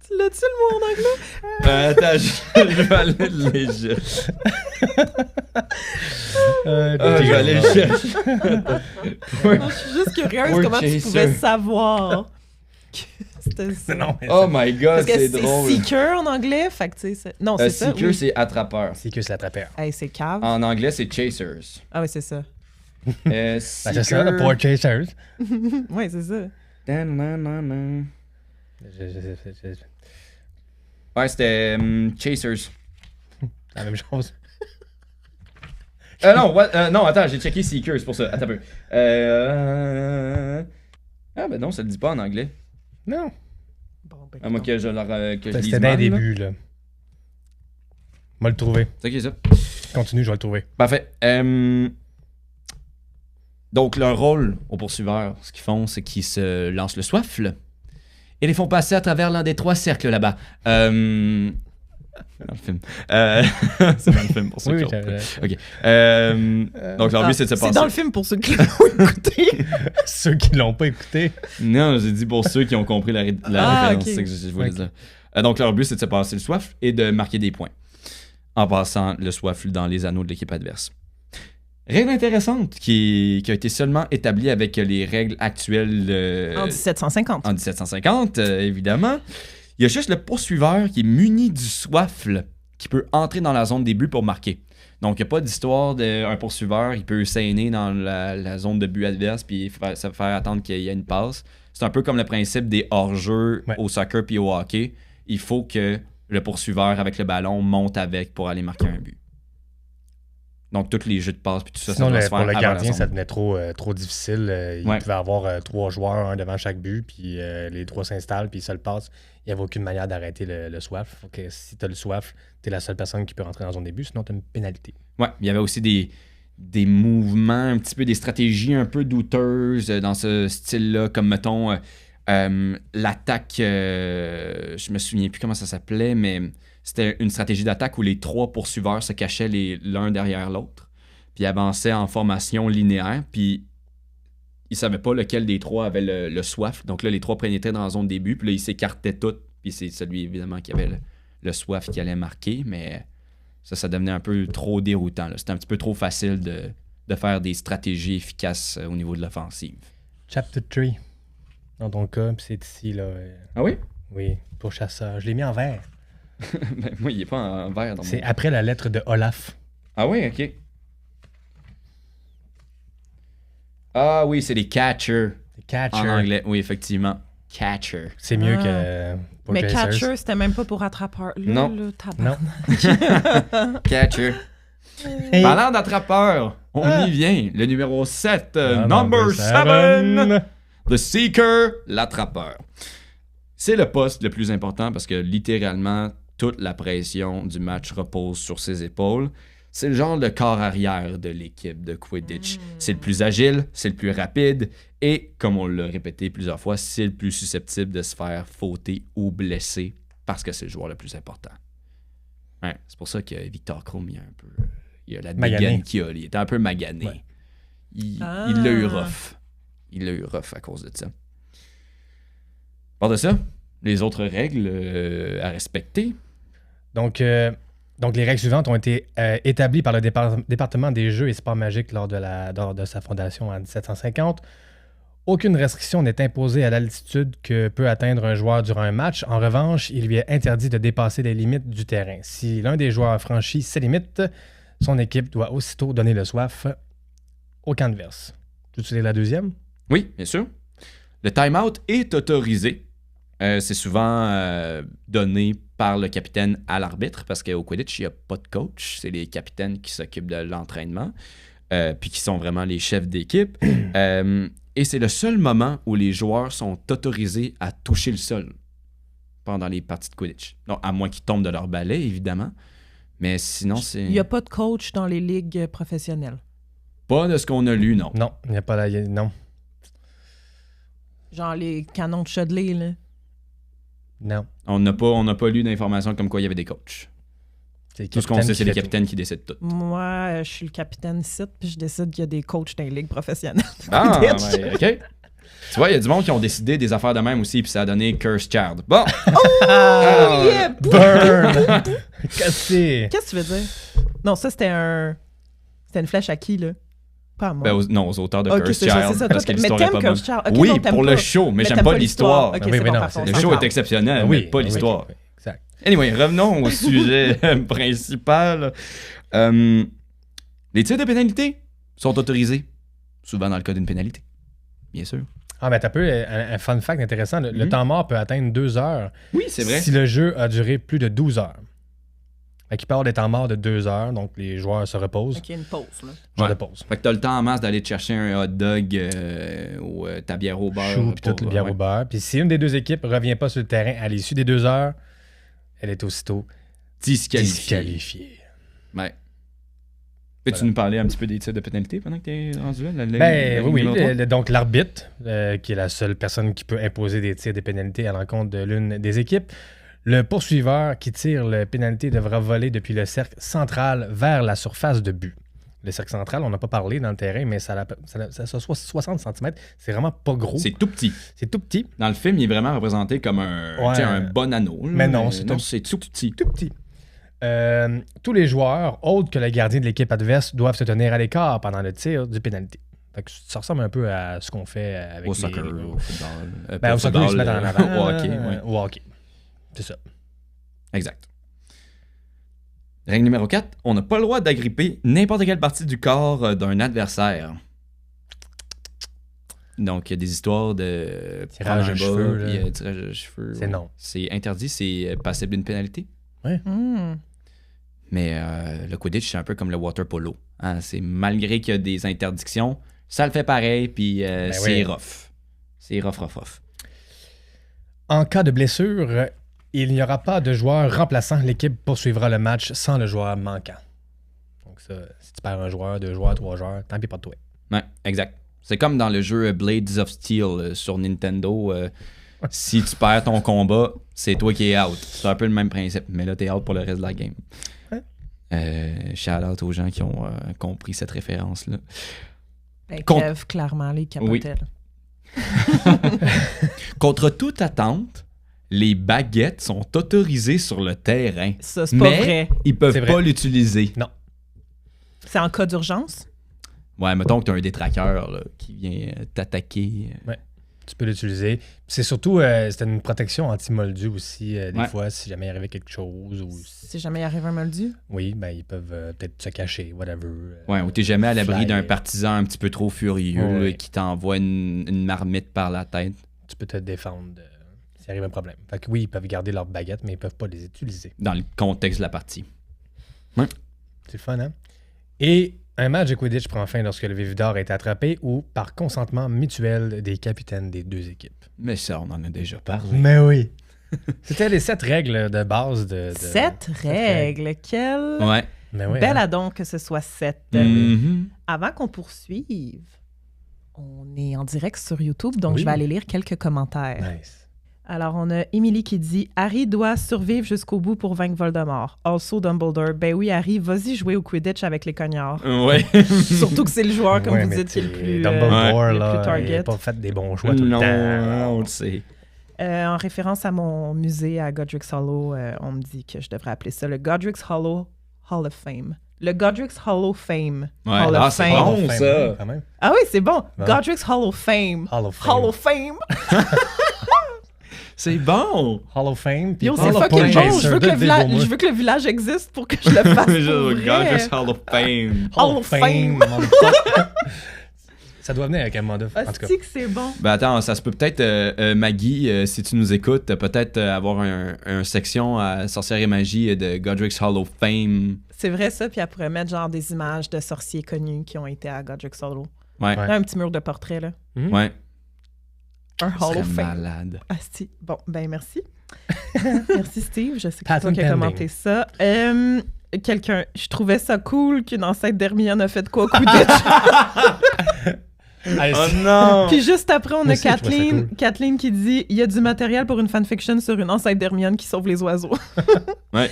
Tu l'as-tu, le mot en anglais? Attends, je vais aller le léger. Je vais aller le chercher. Non, je suis juste curieuse comment tu pouvais savoir que c'était ça. Non, mais Oh my god, Parce que c'est drôle. Seeker en anglais, fait que tu sais... Non, c'est ça, Seeker, oui. c'est attrapeur. c'est que c'est l'attrapeur. Hey, c'est cave. En anglais, c'est chasers. Ah oui, c'est ça. Ben, c'est ça, le Pourchaser. Oui, c'est ça. Ouais, c'était chasers. La même chose. Non, attends, j'ai checké Seeker, c'est pour ça. Attends un peu. Ah, ben non, ça le dit pas en anglais. Non. Bon, ben, À moins que je lise C'était mal, dès le là. début, là. On va le trouver. C'est ok, ça. Continue, je vais le trouver. Parfait. Donc, leur rôle aux poursuiveurs, ce qu'ils font, c'est qu'ils se lancent le soifle et les font passer à travers l'un des 3 cercles là-bas. C'est dans le film. C'est dans le film pour ceux qui ont... OK. Donc, leur but, c'est de se passer... C'est dans le film pour ceux qui l'ont écouté. Ceux qui l'ont pas écouté. Non, j'ai dit pour ceux qui ont compris la référence. ok. C'est ça que je voulais dire. Donc, leur but, c'est de se passer le soifle et de marquer des points en passant le soifle dans les anneaux de l'équipe adverse. Règle intéressante qui a été seulement établie avec les règles actuelles En 1750. en 1750, évidemment. Il y a juste le poursuiveur qui est muni du soifle qui peut entrer dans la zone des buts pour marquer. Donc, il n'y a pas d'histoire d'un poursuiveur, il peut saigner dans la zone de but adverse puis ça faire attendre qu'il y ait une passe. C'est un peu comme le principe des hors-jeux au soccer puis au hockey. Il faut que le poursuiveur avec le ballon monte avec pour aller marquer un but. Donc, tous les jeux de passe puis tout ça, sinon, ça doit se faire pour le avant gardien, la ça zone. devenait trop difficile. Il pouvait avoir 3 joueurs, un devant chaque but, puis les 3 s'installent, puis ils se le passent. Il n'y avait aucune manière d'arrêter le soif. Faut que si tu as le soif, tu es la seule personne qui peut rentrer dans la zone des buts, sinon tu as une pénalité. Ouais, il y avait aussi des mouvements, un petit peu des stratégies un peu douteuses dans ce style-là, comme mettons l'attaque, je me souviens plus comment ça s'appelait, mais c'était une stratégie d'attaque où les 3 poursuiveurs se cachaient l'un derrière l'autre, puis avançaient en formation linéaire, puis ils savaient pas lequel des 3 avait le soif. Donc là, les 3 pénétraient dans la zone des buts, puis là, ils s'écartaient tous, puis c'est celui, évidemment, qui avait le soif qui allait marquer, mais ça devenait un peu trop déroutant, là. C'était un petit peu trop facile de faire des stratégies efficaces au niveau de l'offensive. Chapter 3, dans ton cas, puis c'est ici, là. Ah oui? Oui, pour chasseur. Je l'ai mis en vert. Ben, moi, il n'est pas en vert dans C'est mon... après la lettre de Olaf. Ah oui, ok. Ah oui, c'est les catchers Catcher. en anglais. Oui, effectivement. Catcher. C'est mieux Ah. que pour Mais Glazers. catcher, c'était même pas pour attrapeur. Là, Non. là, tabarnak. Non. Catcher. Hey. Parlant d'attrapeur, on y vient. Le numéro 7, Ah, number 7. seven. The Seeker, l'attrapeur. C'est le poste le plus important parce que littéralement, toute la pression du match repose sur ses épaules. C'est le genre de corps arrière de l'équipe de Quidditch. C'est le plus agile, c'est le plus rapide et, comme on l'a répété plusieurs fois, c'est le plus susceptible de se faire fauter ou blesser parce que c'est le joueur le plus important. Ouais, c'est pour ça que Victor Krum, il a la Magané. dégaine qu'il a. Il était un peu magané. Ouais. Il l'a eu rough. Il l'a eu rough à cause de ça. Par de ça, les autres règles à respecter. Donc, les règles suivantes ont été établies par le département des Jeux et Sports magiques lors de sa fondation en 1750. Aucune restriction n'est imposée à l'altitude que peut atteindre un joueur durant un match. En revanche, il lui est interdit de dépasser les limites du terrain. Si l'un des joueurs franchit ces limites, son équipe doit aussitôt donner le soif au camp adverse. Tu veux utiliser la deuxième? Oui, bien sûr. Le time-out est autorisé. C'est souvent donné par le capitaine à l'arbitre parce qu'au Quidditch, il n'y a pas de coach. C'est les capitaines qui s'occupent de l'entraînement puis qui sont vraiment les chefs d'équipe. Et c'est le seul moment où les joueurs sont autorisés à toucher le sol pendant les parties de Quidditch. Donc, à moins qu'ils tombent de leur balai, évidemment. Mais sinon, c'est... Il n'y a pas de coach dans les ligues professionnelles. Pas de ce qu'on a lu, non. Non, il n'y a pas non. Genre les canons de Chudley, là. Non. On n'a pas lu d'informations comme quoi il y avait des coachs. C'est Tout ce qu'on sait, c'est les capitaines qui décident tout. Moi, je suis le capitaine site, puis je décide qu'il y a des coachs dans les ligues professionnelles. Ah, Quidditch. ouais, OK. Tu vois, il y a du monde qui ont décidé des affaires de même aussi, puis ça a donné Curse Child. Bon! Oh, yeah! Burn! Cassé! Qu'est-ce que tu veux dire? Non, ça, c'était une flèche à qui, là? Pas à moi. Ben, aux auteurs de Ok, Curse c'est ça, Child. c'est ça. Parce Toi, que mais l'histoire t'aimes est pas bonne. Curse Child. Ok, Oui, non, t'aimes pour pas. le show, mais j'aime t'aimes pas l'histoire. Ok, Oui, c'est mais bon, non, parfait, on c'est- Le s'en show parle. est exceptionnel, Oui, mais pas oui, l'histoire. oui, exact. Anyway, revenons au sujet principal. Les tirs de pénalité sont autorisés, souvent dans le cas d'une pénalité, bien sûr. Ah, mais t'as peu un fun fact intéressant. Le temps mort peut atteindre 2 heures Oui, c'est vrai. si le jeu a duré plus de 12 heures. Fait qu'il peut y avoir des temps morts de 2 heures, donc les joueurs se reposent. Ok, une pause, là. Genre Ouais. de pause. Fait que t'as le temps en masse d'aller te chercher un hot dog ou ta bière au beurre. Chou, puis toute la bière ouais. au beurre. Puis si une des deux équipes revient pas sur le terrain à l'issue des 2 heures, elle est aussitôt disqualifiée. Ouais. Peux-tu nous parler un petit peu des tirs de pénalité pendant que t'es rendu là? Oui. Donc l'arbitre, qui est la seule personne qui peut imposer des tirs de pénalité à l'encontre de l'une des équipes. Le poursuiveur qui tire le pénalité devra voler depuis le cercle central vers la surface de but. Le cercle central, on n'a pas parlé dans le terrain, mais ça a 60 cm. C'est vraiment pas gros. C'est tout petit. C'est tout petit. Dans le film, il est vraiment représenté comme Ouais. un bon anneau. là, Mais non, c'est tout petit. Tout petit. Tous les joueurs, autres que le gardien de l'équipe adverse, doivent se tenir à l'écart pendant le tir du pénalité. Fait que ça ressemble un peu à ce qu'on fait avec Au les... soccer, au football. Ben, au soccer, ils se mettent en avant. Au hockey, ouais. Au hockey. C'est ça. Exact. Règle numéro 4, on n'a pas le droit d'agripper n'importe quelle partie du corps d'un adversaire. Donc, il y a des histoires de Tirage de cheveux, là. puis tirage de cheveux. C'est non. C'est interdit, c'est passible d'une pénalité. Mais le Quidditch, c'est un peu comme le water polo. Hein? C'est malgré qu'il y a des interdictions, ça le fait pareil, puis c'est rough. C'est rough. En cas de blessure, il n'y aura pas de joueur remplaçant. L'équipe poursuivra le match sans le joueur manquant. Donc ça, si tu perds un joueur, 2 joueurs, 3 joueurs, tant pis pas de toi. Ouais, exact. C'est comme dans le jeu Blades of Steel sur Nintendo. Si tu perds ton combat, c'est toi qui es out. C'est un peu le même principe, mais là, t'es out pour le reste de la game. Shout out aux gens qui ont compris cette référence-là. Kev, clairement, les capotait. Contre toute attente, les baguettes sont autorisées sur le terrain. Ça, c'est pas vrai. Ils peuvent pas l'utiliser. Non. C'est en cas d'urgence? Ouais, mettons que t'as un détraqueur là, qui vient t'attaquer. Ouais. Tu peux l'utiliser. C'est surtout, c'était une protection anti-moldu aussi, des fois, si jamais il arrivait quelque chose. Ou... Si jamais il arrive un moldu? Oui, ben ils peuvent peut-être se cacher, whatever. Ouais, ou t'es jamais à l'abri d'un partisan un petit peu trop furieux là, qui t'envoie une marmite par la tête. Tu peux te défendre s'il arrive un problème. Fait que oui, ils peuvent garder leurs baguettes, mais ils peuvent pas les utiliser. Dans le contexte de la partie. Ouais. C'est fun, hein? Et un match de Quidditch prend fin lorsque le Vividor est attrapé ou par consentement mutuel des capitaines des 2 équipes. Mais ça, on en a déjà parlé. Mais oui. C'était les 7 règles de base de 7 règles. Quelle belle adon que ce soit 7. Avant qu'on poursuive, on est en direct sur YouTube, donc je vais aller lire quelques commentaires. Nice. Alors, on a Émilie qui dit « Harry doit survivre jusqu'au bout pour vaincre Voldemort. Also Dumbledore. Ben oui, Harry, vas-y jouer au Quidditch avec les cognards. » Ouais. Surtout que c'est le joueur, comme vous dites, qui est le plus Dumbledore, le plus target. il n'a pas fait des bons choix tout le temps. Non, on le sait. En référence à mon musée à Godric's Hollow, on me dit que je devrais appeler ça le Godric's Hollow Hall of Fame. Le Godric's Hall of Fame. Ouais. Hall of c'est Fame. bon, ça. Quand même. Ah oui, c'est bon. Ouais. Godric's Hall of Fame. Hall of Fame. Hall of Fame. C'est bon. Hall of Fame. Yo, c'est fucking bon. Je veux que le village existe pour que je le fasse pour vrai. Godric's Hall of Fame. Hall of Fame. Ça doit venir avec un mandat, en tout cas. Que c'est bon. Ben attends, ça se peut peut-être, Maggie, si tu nous écoutes, peut-être avoir un section à sorcière et magie de Godric's Hall of Fame. C'est vrai ça, puis elle pourrait mettre genre des images de sorciers connus qui ont été à Godric's Hollow. Ouais. Là, un petit mur de portrait, là. Ouais. Un Hall of Fame. Malade. Asti. Bon, ben merci. Merci Steve, je sais que c'est toi qui as Patent commenté ça. Je trouvais ça cool qu'une ancêtre d'Hermione a fait quoi au Quidditch. Oh non! Puis juste après, on a Aussi, Kathleen qui dit « Il y a du matériel pour une fanfiction sur une ancêtre d'Hermione qui sauve les oiseaux. » Ouais.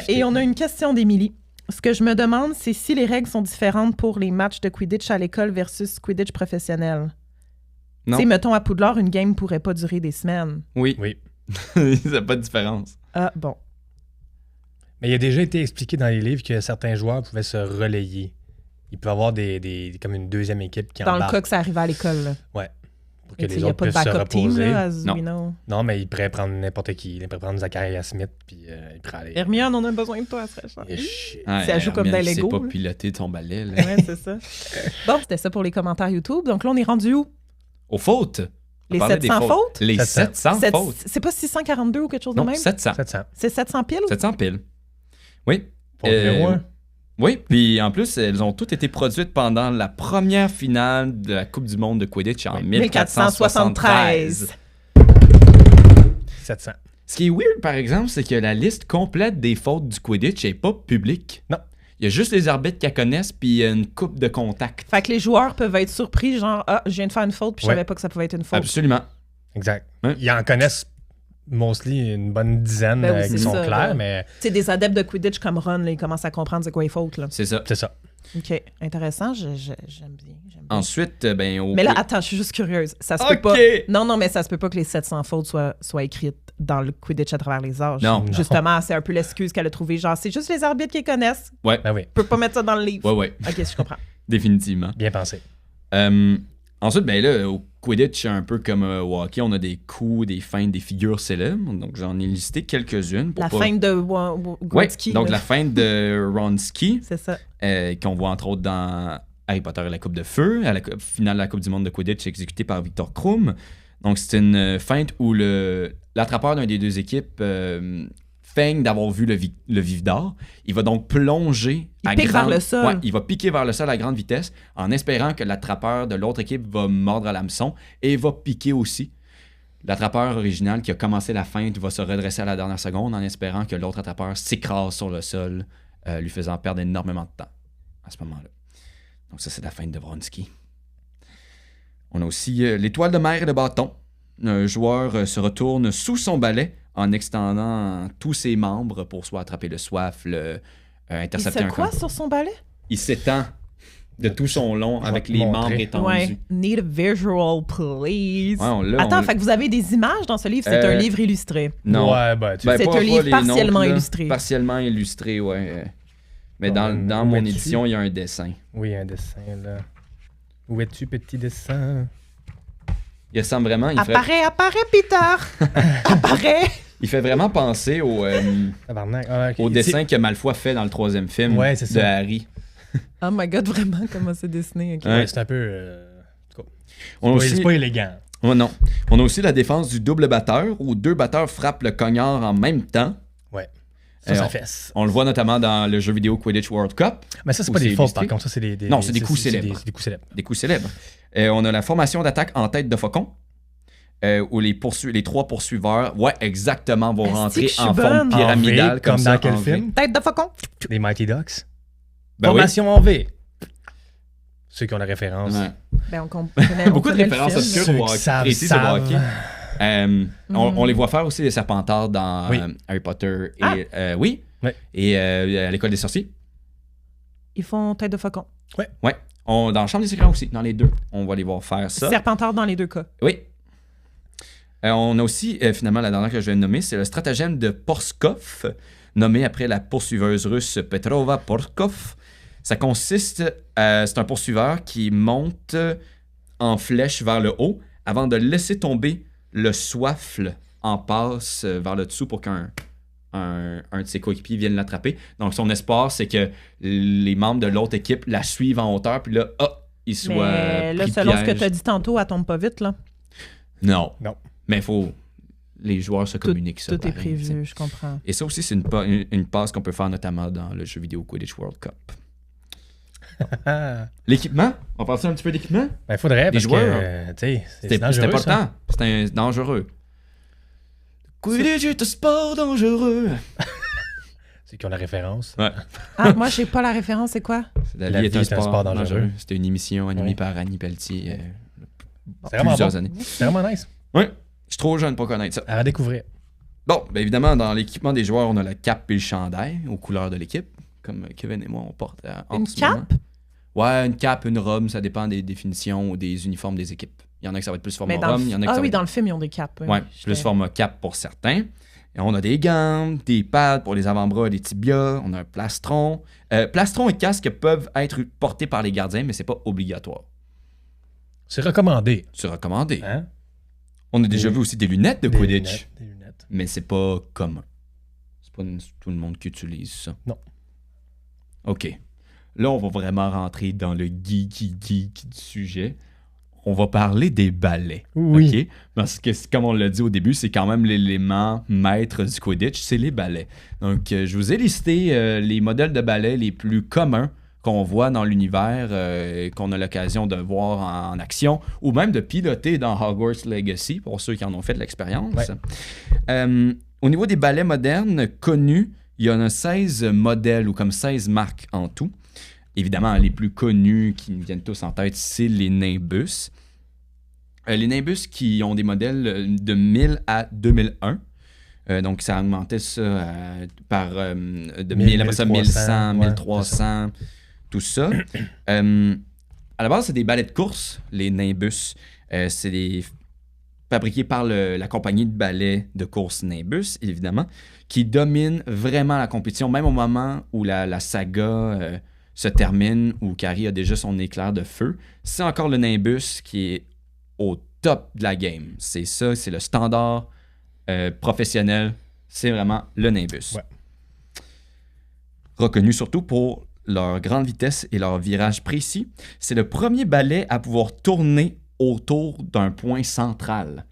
Et on a une question d'Émilie. Ce que je me demande, c'est si les règles sont différentes pour les matchs de Quidditch à l'école versus Quidditch professionnel. Non. Tu sais, mettons, à Poudlard, une game pourrait pas durer des semaines. Oui. Ça n'a pas de différence. Ah, bon. Mais il a déjà été expliqué dans les livres que certains joueurs pouvaient se relayer. Il peut y avoir comme une deuxième équipe qui Dans embarque. le cas que ça arrive à l'école. Là. Ouais. Pour que Il les n'y a autres pas de puissent se backup team, reposer. là, as we know. Non, mais il pourrait prendre n'importe qui. Il pourrait prendre Zachariah Smith, puis il pourrait aller... Hermione, on a besoin de toi, ça serait cher. Shit. Ouais, Si elle joue comme dans Hermione, Lego, c'est pas là. piloter de son balai. Là. Ouais, c'est ça. Bon, c'était ça pour les commentaires YouTube. Donc là, on est rendu où? Aux fautes. Les 700 fautes? Les 700 fautes. C'est pas 642 ou quelque chose de Non, même? 700. 700. C'est 700 piles? 700 piles. Oui. Pour le numéro 1. Oui, puis en plus, elles ont toutes été produites pendant la première finale de la Coupe du Monde de Quidditch en 1473. 700. Ce qui est weird, par exemple, c'est que la liste complète des fautes du Quidditch n'est pas publique. Non. Il y a juste les arbitres qui la connaissent, puis une coupe de contact. Fait que les joueurs peuvent être surpris, genre, ah, je viens de faire une faute, puis je savais pas que ça pouvait être une faute. Absolument. Exact. Ouais. Ils en connaissent mostly une bonne dizaine Ben oui, qui c'est sont ça, clairs, là. mais Tu sais, des adeptes de Quidditch comme Ron, là, ils commencent à comprendre c'est quoi les fautes. Là. C'est ça. c'est ça. OK, intéressant, j'aime bien. Ensuite, ben, au... Mais là, attends, je suis juste curieuse. Ça se peut pas. Non, mais ça se peut pas que les 700 fautes soient écrites dans le Quidditch à travers les âges. Non. Justement, c'est un peu l'excuse qu'elle a trouvée. Genre, c'est juste les arbitres qui les connaissent. Ouais. Ben oui, On peut pas mettre ça dans le livre. Ouais. OK, je comprends. Définitivement. bien pensé. Ensuite, ben là, au Quidditch, un peu comme au hockey, on a des coups, des feintes, des figures célèbres. Donc, j'en ai listé quelques-unes. La feinte de Gretzky. Donc, la feinte de Wronski, C'est ça. qu'on voit entre autres dans Harry Potter et la Coupe de Feu, à la finale de la Coupe du Monde de Quidditch exécutée par Victor Krum. Donc, c'est une feinte où l'attrapeur d'une des deux équipes feigne d'avoir vu le vif d'or. Il va donc plonger vers le sol. Ouais, il va piquer vers le sol à grande vitesse en espérant que l'attrapeur de l'autre équipe va mordre à l'hameçon et va piquer aussi. L'attrapeur original qui a commencé la feinte va se redresser à la dernière seconde en espérant que l'autre attrapeur s'écrase sur le sol, lui faisant perdre énormément de temps à ce moment-là. Donc ça, c'est la feinte de Wronski. On a aussi l'étoile de mer et le bâton. Un joueur se retourne sous son balai en extendant tous ses membres pour soit attraper le soif, intercepter un quoi sur son balai? Il s'étend de tout son long avec les membres étendus. Ouais. Need a visual, please. Ouais, Attends, fait que vous avez des images dans ce livre? C'est un livre illustré. Non. Ouais, c'est un livre partiellement illustré. Partiellement illustré, ouais. Mais dans mon édition, il y a un dessin. Oui, il y a un dessin, là. Où es-tu, petit dessin? Il ressemble vraiment... Apparaît, Peter! Apparaît! Il fait vraiment penser au dessin que Malfoy fait dans le 3e film de Harry. Oh my God, vraiment, comment c'est dessiné. Okay. Ouais, c'est un peu... C'est pas élégant. Oh, non. On a aussi la défense du double batteur, où 2 batteurs frappent le cognard en même temps. Ouais. Ça fesse. On le voit notamment dans le jeu vidéo Quidditch World Cup. Mais ça, c'est pas des fautes, par contre. Ça, c'est non, c'est des coups célèbres. Des coups célèbres. Des coups célèbres. On a la formation d'attaque en tête de faucon, où les 3 poursuiveurs, exactement, vont rentrer en forme pyramidale. Comme dans quel film? Tête de faucon. Les Mighty Ducks. Ben formation en V. Ceux qui ont la référence. Ouais. Ben, on connaît beaucoup de références obscures au hockey. On les voit faire aussi des Serpentards dans Harry Potter et et à l'école des sorciers. Ils font tête de faucon. Ouais. Dans la chambre des secrets aussi, dans les deux. On va les voir faire ça. Serpentard dans les deux cas. Oui. On a aussi, finalement, la dernière que je vais nommer, c'est le stratagème de Porskov, nommé après la poursuiveuse russe Petrova Porskov. Ça consiste, c'est un poursuiveur qui monte en flèche vers le haut avant de laisser tomber le soifle en passe vers le dessous pour qu'un de ses coéquipiers vienne l'attraper. Donc, son espoir, c'est que les membres de l'autre équipe la suivent en hauteur, puis là, ils soient Mais là, pris selon piège. ce que tu as dit tantôt, elle tombe pas vite, là. Non. Mais il faut... Les joueurs se communiquent ça. Tout est prévu, je comprends. Et ça aussi, c'est une passe qu'on peut faire notamment dans le jeu vidéo Quidditch World Cup. L'équipement? On parle un petit peu d'équipement? Ben, il faudrait, parce joueurs. que, c'est dangereux, important. C'est dangereux. Quidditch est un sport dangereux. Ceux qui ont la référence. Ouais. Moi, j'ai pas la référence, c'est quoi? La vie est un sport dangereux. C'était une émission animée par Annie Pelletier c'est vraiment plusieurs années. C'est vraiment nice. Oui, je suis trop jeune pour connaître ça. À redécouvrir. Bon, bien évidemment, dans l'équipement des joueurs, on a la cape et le chandail aux couleurs de l'équipe, comme Kevin et moi, on porte en ce moment. Ouais, une cape, une robe, ça dépend des définitions ou des uniformes des équipes. Il y en a que ça va être plus format robe, il y en a que ça va être... dans le film, ils ont des capes. Ouais, plus format cap pour certains. Et on a des gants, des pads pour les avant-bras et les tibias, on a un plastron. Plastron et casque peuvent être portés par les gardiens, mais c'est pas obligatoire. C'est recommandé. C'est recommandé. Hein? On a déjà vu aussi des lunettes de Quidditch. Des lunettes. Mais c'est pas commun. C'est pas tout le monde qui utilise ça. Non. OK. Là, on va vraiment rentrer dans le geek du sujet. On va parler des balais. Oui. Okay? Parce que, comme on l'a dit au début, c'est quand même l'élément maître du Quidditch, c'est les balais. Donc, je vous ai listé les modèles de balais les plus communs qu'on voit dans l'univers, qu'on a l'occasion de voir en action, ou même de piloter dans Hogwarts Legacy, pour ceux qui en ont fait de l'expérience. Ouais. Au niveau des balais modernes connus, il y en a 16 modèles, ou comme 16 marques en tout. Évidemment, les plus connus qui nous viennent tous en tête, c'est les Nimbus. Les Nimbus qui ont des modèles de 1000 à 2001. Donc, ça augmentait ça par de 1000, après ça 1100, 1300, tout ça. À la base, c'est des balais de course, les Nimbus. C'est fabriqués par la compagnie de balais de course Nimbus, évidemment, qui domine vraiment la compétition, même au moment où la saga se termine, où Harry a déjà son éclair de feu. C'est encore le Nimbus qui est au top de la game. C'est ça, c'est le standard professionnel. C'est vraiment le Nimbus. Ouais. Reconnu surtout pour leur grande vitesse et leur virage précis, c'est le premier balai à pouvoir tourner autour d'un point central.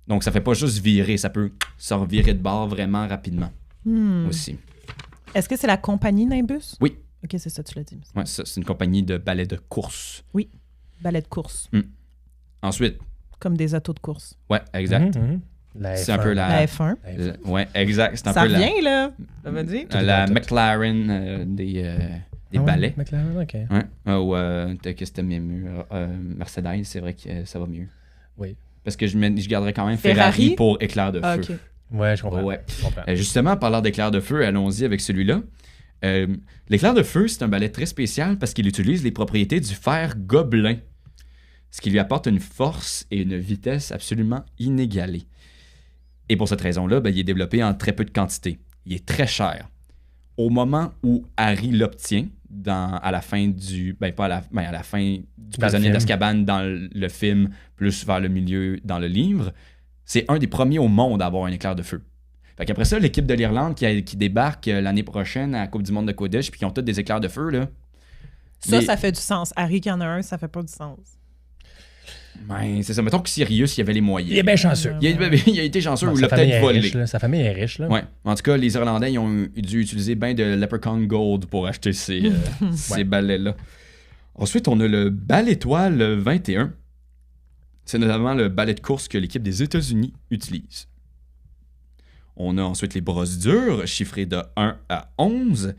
Donc, ça fait pas juste virer, ça peut se revirer de bord vraiment rapidement aussi. Est-ce que c'est la compagnie Nimbus? Oui. OK, c'est ça, tu l'as dit. Ouais, ça, c'est une compagnie de balais de course. Oui, balai de course. Ensuite, Comme des autos de course. ouais, exact. La C'est un F1. peu La F1. Ouais, exact. C'est un Ça peu revient, là. Ça veut dire? la Tout. McLaren des Ah ouais, balais. McLaren, OK. Ouais. Ou peut-être que c'était mieux. Mercedes, c'est vrai que ça va mieux. Oui. Parce que je garderais quand même Ferrari pour éclair de feu. Ah, OK. Ouais, je comprends. Ouais. Je comprends. Justement, en parlant d'éclair de feu, allons-y avec celui-là. L'éclair de feu, c'est un balai très spécial parce qu'il utilise les propriétés du fer gobelin, ce qui lui apporte une force et une vitesse absolument inégalées. Et pour cette raison-là, il est développé en très peu de quantité. Il est très cher. Au moment où Harry l'obtient, à la fin du... pas à la fin du prisonnier d'Azkaban dans le film, plus vers le milieu dans le livre, c'est un des premiers au monde à avoir un éclair de feu. Fait qu'après ça, l'équipe de l'Irlande qui débarque l'année prochaine à la Coupe du monde de Quidditch, puis qui ont tous des éclairs de feu, là. Ça fait du sens. Harry qui en a un, ça fait pas du sens. Ben, c'est ça. Mettons que Sirius, il avait les moyens. Il est bien chanceux. Il a été chanceux ou il l'a peut-être volé. Sa famille est riche. Là. Ouais. En tout cas, les Irlandais, ils ont dû utiliser bien de Leprechaun Gold pour acheter ces balais-là. Ensuite, on a le balai étoile 21. C'est notamment le balai de course que l'équipe des États-Unis utilise. On a ensuite les brosses dures, chiffrées de 1 à 11.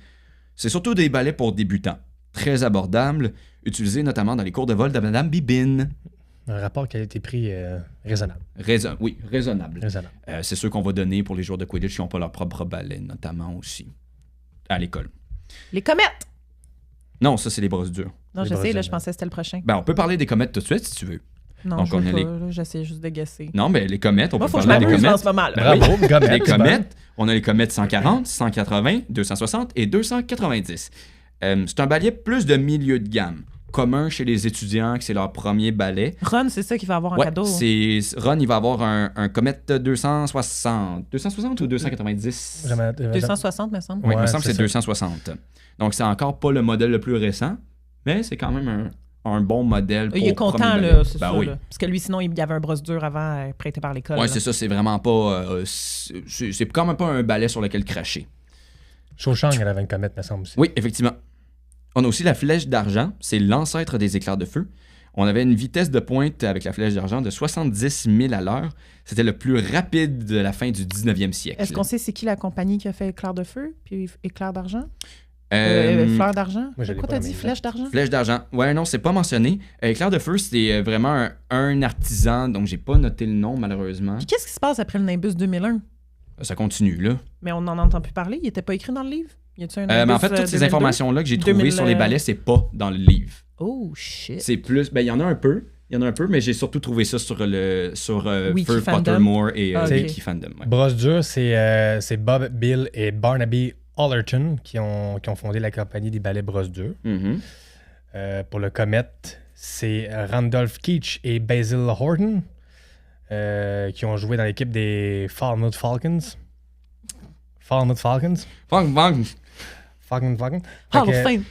C'est surtout des balais pour débutants. Très abordables, utilisés notamment dans les cours de vol de Madame Bibine. Un rapport qualité-prix raisonnable. Oui, raisonnable. Raisonnable. C'est ceux qu'on va donner pour les joueurs de Quidditch qui n'ont pas leur propre balai, notamment aussi, à l'école. Les comètes! Non, ça, c'est les brosses dures. Non, je sais, là, je pensais que c'était le prochain. Ben, on peut parler des comètes tout de suite, si tu veux. Non, Donc, je on veux a pas, les- là, j'essaie juste de guesser. Non, mais les comètes, on Moi, peut faut que je parler des m'amuse en comètes. ce moment, là. Bravo, comète. Les comètes, on a les comètes 140, 180, 260 et 290. C'est un balai plus de milieu de gamme, commun chez les étudiants, que c'est leur premier balai. Ron, c'est ça qu'il va avoir en Ouais, cadeau. Ron, il va avoir un comète 260. 260 ou 290? 260, me semble. Oui, il me Ouais, semble que c'est c'est ça. 260. Donc, c'est encore pas le modèle le plus récent, mais c'est quand même un bon modèle pour Il est content, premier là, balai. c'est Ben ça. oui. Là. Parce que lui, sinon, il y avait un brosse dur avant prêté par l'école. Ouais, là. c'est ça, c'est vraiment pas... c'est quand même pas un balai sur lequel cracher. Shawshank, elle avait une comète, me semble aussi. Oui, effectivement. On a aussi la flèche d'argent, c'est l'ancêtre des éclairs de feu. On avait une vitesse de pointe avec la flèche d'argent de 70 000 à l'heure. C'était le plus rapide de la fin du 19e siècle. Est-ce qu'on sait c'est qui la compagnie qui a fait Éclair de feu puis Éclair d'argent? Euh, Fleur d'argent? moi, je l'ai Quoi pas t'as dans dit? mes Flèche d'argent? Flèche d'argent. Ouais, non, c'est pas mentionné. Éclair de feu, c'est vraiment un artisan, donc j'ai pas noté le nom, malheureusement. Puis qu'est-ce qui se passe après le Nimbus 2001? Ça continue, là. Mais on n'en entend plus parler. Il était pas écrit dans le livre? Y a-tu un Mais Nimbus en fait, toutes ces 2002? informations-là que j'ai trouvées 2000, sur les balais, c'est pas dans le livre. Oh, shit. C'est plus... Ben, il y en a un peu. Mais j'ai surtout trouvé ça sur Wiki Fur Fandom. Pottermore et Ah, ok. Wiki Fandom. Ouais. Brosse dure, c'est Bob, Bill et Barnaby Allerton qui ont fondé la compagnie des balais Brosse dure. Mhm. Pour le comète, c'est Randolph Keach et Basil Horton qui ont joué dans l'équipe des Falmouth Falcons. Falmouth Falcons. Fang, fang. Falcon. Hall Fait of que- Fame.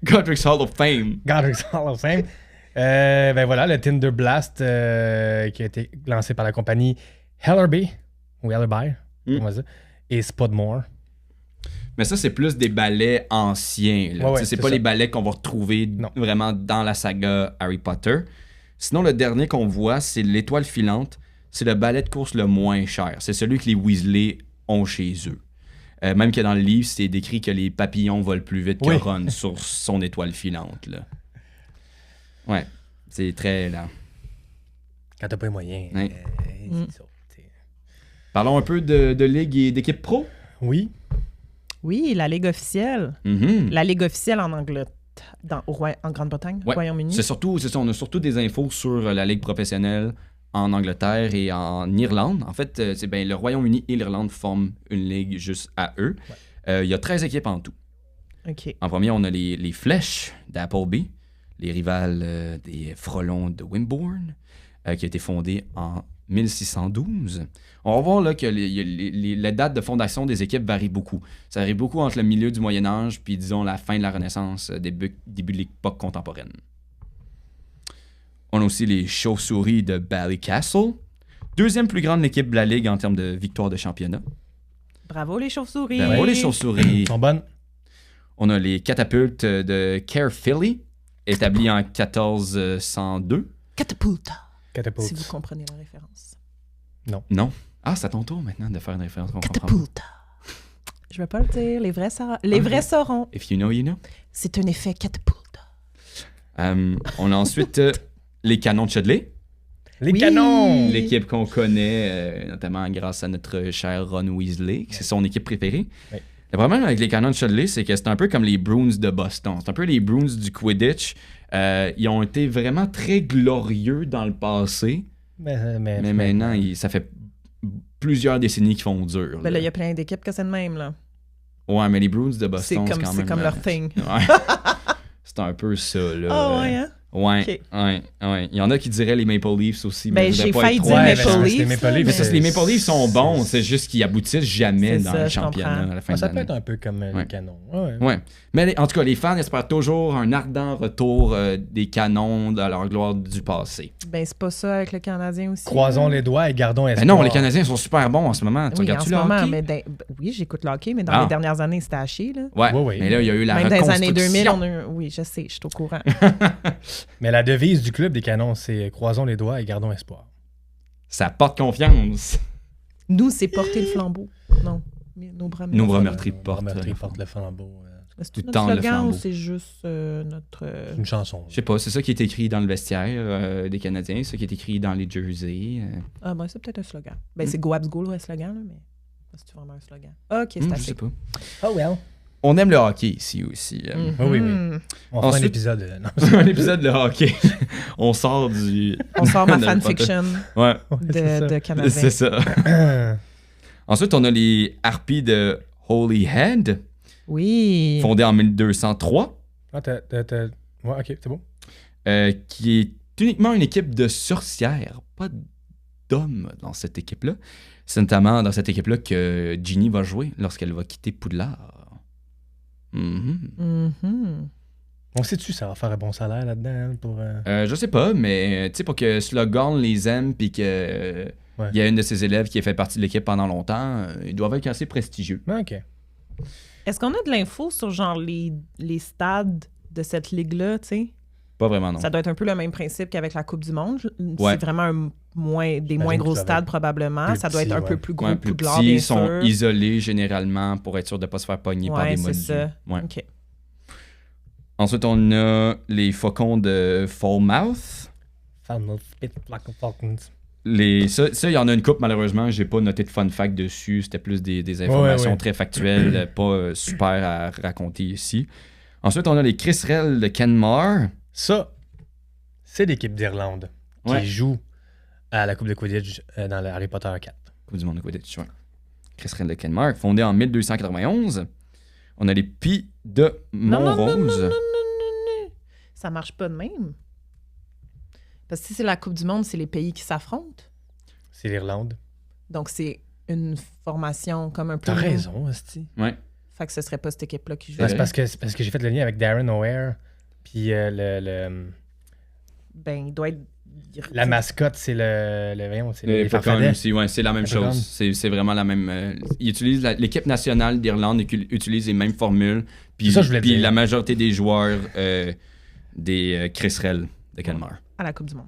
Godric's Hall of Fame. Godric's Hall of Fame. Ben voilà, le Tinder Blast qui a été lancé par la compagnie Hellerby, ou Hellerby, comment ça, et Spudmore. Mais ça, c'est plus des balais anciens. Là. Ouais, C'est c'est pas ça. les balais qu'on va retrouver Non. vraiment dans la saga Harry Potter. Sinon, le dernier qu'on voit, c'est l'étoile filante. C'est le balai de course le moins cher. C'est celui que les Weasley ont chez eux. Même que dans le livre, c'est décrit que les papillons volent plus vite que Oui. Ron sur son étoile filante. Là. Ouais, c'est très lent. Quand t'as pas les moyens. Ouais. C'est ça, t'sais. Parlons un peu de ligue et d'équipe pro. Oui. Oui, la Ligue officielle. Mhm. La Ligue officielle en Angleterre. En Grande-Bretagne, Ouais. Royaume-Uni. C'est surtout, c'est ça, on a surtout des infos sur la ligue professionnelle en Angleterre et en Irlande. En fait, c'est ben, le Royaume-Uni et l'Irlande forment une ligue juste à eux. Il y a 13 équipes en tout. OK. En premier, on a les Flèches d'Appleby, les rivales des Frelons de Wimborne, qui a été fondé en 1612. On va voir là que les dates de fondation des équipes varient beaucoup. Ça varie beaucoup entre le milieu du Moyen-Âge puis, disons, la fin de la Renaissance, début de l'époque contemporaine. On a aussi les Chauves-souris de Ballycastle. Deuxième plus grande équipe de la Ligue en termes de victoire de championnat. Bravo les chauves-souris. Bravo les Chauves-souris. Ils sont bonnes. On a les Catapultes de Caerphilly, établis en 1402. Catapulta. Catapult. Si vous comprenez la référence. Non. Ah, c'est à ton tour maintenant de faire une référence qu'on comprend. Catapulta. Je vais pas le dire. Les vrais sauront. If you know, you know. C'est un effet catapulta. On a ensuite les Canons de Chudley. Les Oui. canons! L'équipe qu'on connaît, notamment grâce à notre cher Ron Weasley, c'est son équipe préférée. Oui. Le problème avec les Canons de Chudley, c'est que c'est un peu comme les Bruins de Boston. C'est un peu les Bruins du Quidditch. Ils ont été vraiment très glorieux dans le passé, mais maintenant, ça fait plusieurs décennies qu'ils font dur. Ben là, il y a plein d'équipes que c'est de même, là. Ouais, mais les Bruins de Boston, C'est quand même... comme leur thing. Ouais. C'est un peu ça, là. Ah ouais, hein? Ouais, Ok. ouais. Il y en a qui diraient les Maple Leafs aussi. Ben, mais je voudrais j'ai pas failli être dire trop Maple méchant. Leafs. les Maple Leafs, Mais ça, les Maple Leafs sont bons, c'est c'est juste qu'ils aboutissent jamais C'est dans ça, le je championnat comprends. à la fin de Ça peut l'année. être un peu comme Ouais. les canons. Ouais. Ouais. Mais en tout cas, les fans espèrent toujours un ardent retour des Canons à leur gloire du passé. Ben, c'est pas ça avec le Canadien aussi. Croisons là. les doigts et gardons espoir. Ben non, les Canadiens sont super bons en ce moment. Tu Oui, en regardes-tu ce le moment, hockey? mais oui, j'écoute le hockey, mais dans Ah. les dernières années, c'était à chier, là. Ouais, Oui. mais là, il y a eu la Même dans les années reconstruction. 2000, on a eu... Oui, je sais, je suis au courant. Mais la devise du club des canons, c'est croisons les doigts et gardons espoir. Ça porte confiance. Nous, c'est porter le flambeau. Non, nos bras Nos bras meurtris. meurtris portent Meurtri le porte le flambeau. Est-ce que Tout c'est notre tendre le slogan ou flambeau. c'est juste notre... C'est une chanson. Je sais pas, c'est ça qui est écrit dans le vestiaire des Canadiens, c'est ça qui est écrit dans les jerseys. Ah, ben, c'est peut-être un slogan. Ben, c'est Go Habs Go, le slogan, là, mais c'est vraiment un slogan. OK, c'est Je assez. sais pas. Oh well. On aime le hockey ici aussi. Oui. Mhm. On fera un Ensuite- épisode. Non. Un épisode de hockey. On sort du... On sort ma de fanfiction Ouais, de Canadien. c'est ça. Ensuite, on a les Harpies de Holyhead, Oui. fondées en 1203, Ah, ouais, ok, c'est bon. qui est uniquement une équipe de sorcières, pas d'hommes dans cette équipe-là. C'est notamment dans cette équipe-là que Ginny va jouer lorsqu'elle va quitter Poudlard. Mhm. Mhm. On sait-tu, ça va faire un bon salaire là-dedans hein, pour. Je sais pas, mais tu sais, pour que Slughorn les aime puis que Ouais. il y a une de ses élèves qui a fait partie de l'équipe pendant longtemps, ils doivent être assez prestigieux. Ah, ok. Est-ce qu'on a de l'info sur genre les stades de cette ligue-là, tu sais? Pas vraiment, non. Ça doit être un peu le même principe qu'avec la Coupe du Monde. Ouais. C'est vraiment des moins que gros ça va stades être probablement. plus Ça doit être petit, un peu ouais. plus gros Ouais, que plus Poudlard, petits, bien ils sont sûr. isolés généralement pour être sûr de ne pas se faire pogner par Ouais, des c'est moldus. ça. Ouais. OK. Ensuite, on a les faucons de Falmouth. Falmouth, Spit, Falcons. Ça, il y en a une coupe, malheureusement. J'ai pas noté de fun fact dessus. C'était plus des informations ouais. très factuelles, pas super à raconter ici. Ensuite, on a les Crisrell de Kenmare. Ça, c'est l'équipe d'Irlande Ouais. qui joue à la Coupe de Quidditch dans le Harry Potter 4. Coupe du monde de Quidditch, ouais. Crisrell de Kenmare, fondé en 1291. On a les Pies de Montrose. Non. Ça marche pas de même. Parce que si c'est la Coupe du Monde, c'est les pays qui s'affrontent. C'est l'Irlande. Donc, c'est une formation comme un peu... T'as raison, Asti. Ouais. Fait que ce serait pas cette équipe-là qui joue. Ouais. C'est parce que j'ai fait le lien avec Darren O'Hare. Puis Ben, il doit être... la mascotte, c'est c'est Les les Falcons farfadets. aussi, ouais, c'est la même Falcons. chose. C'est vraiment la même. Ils utilisent l'équipe nationale d'Irlande utilise les mêmes formules. Puis, C'est ça que je voulais puis dire. la majorité des joueurs des Crisrell de Kenmare. À la Coupe du Monde.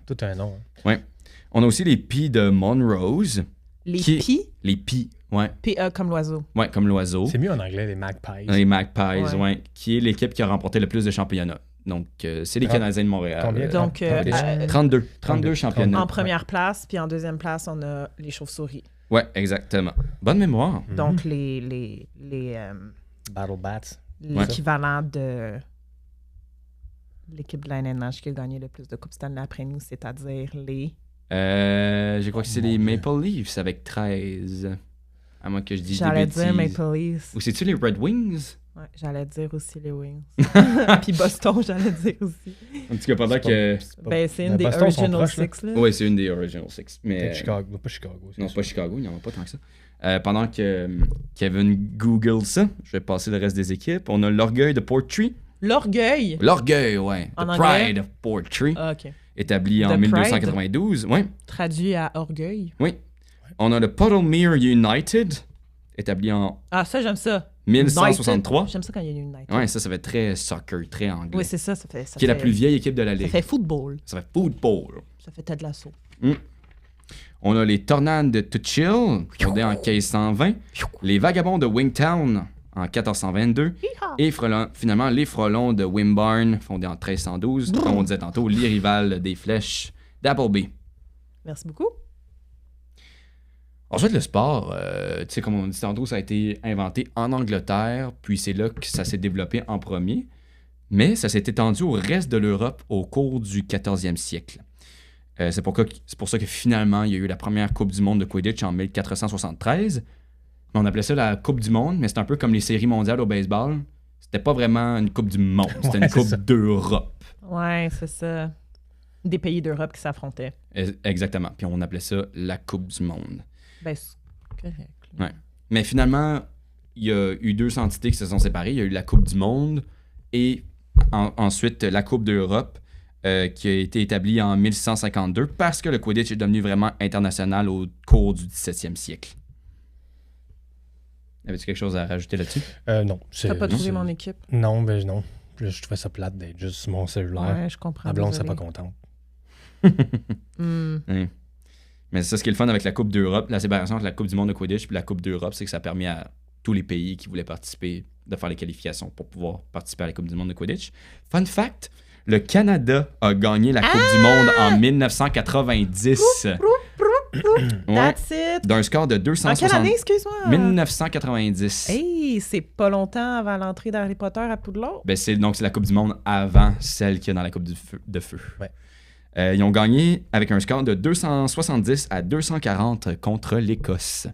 Tout un nom. hein. Ouais. On a aussi les Pies de Monrose. Les Qui- Pies, Les Pies, ouais. P-E comme l'oiseau. Ouais, comme l'oiseau. C'est mieux en anglais, les Magpies. Les Magpies, Ouais. ouais. Qui est l'équipe qui a remporté le plus de championnats. Donc, c'est les Ah. Canadiens de Montréal. Combien? Donc, Combien déjà? 32 32 championnats. En première place, puis en deuxième place, on a les chauves-souris. Ouais, exactement. Bonne mémoire. Mhm. Donc, Battle Bats. l'équivalent de l'équipe de la NNH qui a gagné le plus de Coupes Stanley après nous, c'est-à-dire les... Je crois que c'est mon les Dieu. Maple Leafs avec 13. À moins que je dise des J'allais bêtises. dire Maple Leafs. Ou c'est-tu les Red Wings? Ouais, j'allais dire aussi les Wings. Puis Boston, j'allais dire aussi. En tout cas, pendant que... Ben, c'est une des Boston sont Original proches, là. Six, là. Oui, c'est une des Original Six. Mais... Peut-être Chicago. Pas Chicago. Non, pas Chicago, il n'y en a pas tant que ça. Pendant que Kevin Google ça, je vais passer le reste des équipes. On a l'Orgueil de Portree. L'Orgueil. L'Orgueil, ouais. En The anglais? Pride of Portree. Ah, OK. Établi en The 1292. Oui, Traduit à Orgueil. oui. On a le Puddlemere United. Établi en Ah, ça, j'aime ça. 1163. United. J'aime ça quand il y a United. Ouais, ça va être très soccer, très anglais. Oui, c'est ça. Ça fait, qui est la plus vieille équipe de la Ça Ligue. fait football. Ça fait football. Ça fait Ted Lasso. On a les Tornades de Tuchil, fondés en 1520. Les Vagabonds de Wingtown en 1422. Et finalement, les Frelons de Wimbarn, fondés en 1312. Comme on disait tantôt, les rivales des Flèches d'Appleby. Merci beaucoup. Ensuite, le sport, tu sais, comme on dit tantôt, ça a été inventé en Angleterre, puis c'est là que ça s'est développé en premier. Mais ça s'est étendu au reste de l'Europe au cours du 14e siècle. C'est pour ça que finalement, il y a eu la première Coupe du monde de Quidditch en 1473. On appelait ça la Coupe du monde, mais c'est un peu comme les séries mondiales au baseball. C'était pas vraiment une Coupe du monde, c'était une Coupe d'Europe. Ouais, c'est ça. Des pays d'Europe qui s'affrontaient. Exactement. Puis on appelait ça la Coupe du monde. Ben, c'est correct. Ouais. Mais finalement, il y a eu deux entités qui se sont séparées. Il y a eu la Coupe du monde et ensuite la Coupe d'Europe qui a été établie en 1652 parce que le Quidditch est devenu vraiment international au cours du 17e siècle. Avais-tu quelque chose à rajouter là-dessus? Non. T'as pas trouvé mon équipe? Non, ben non. Je trouvais ça plate d'être juste sur mon cellulaire. Ouais, je comprends. La blonde, c'est désolée. pas contente. Oui. Mais c'est ça ce qui est le fun avec la Coupe d'Europe. La séparation entre la Coupe du monde de Quidditch et la Coupe d'Europe, c'est que ça a permis à tous les pays qui voulaient participer de faire les qualifications pour pouvoir participer à la Coupe du monde de Quidditch. Fun fact, le Canada a gagné la Coupe du monde en 1990. Ouais, That's it. d'un score de En 260. quelle année, excuse-moi? 1990. Hey, c'est pas longtemps avant l'entrée d'Harry Potter à Poudlard. Ben c'est la Coupe du monde avant celle qu'il y a dans la Coupe de feu. Ouais. Ils ont gagné avec un score de 270 à 240 contre l'Écosse.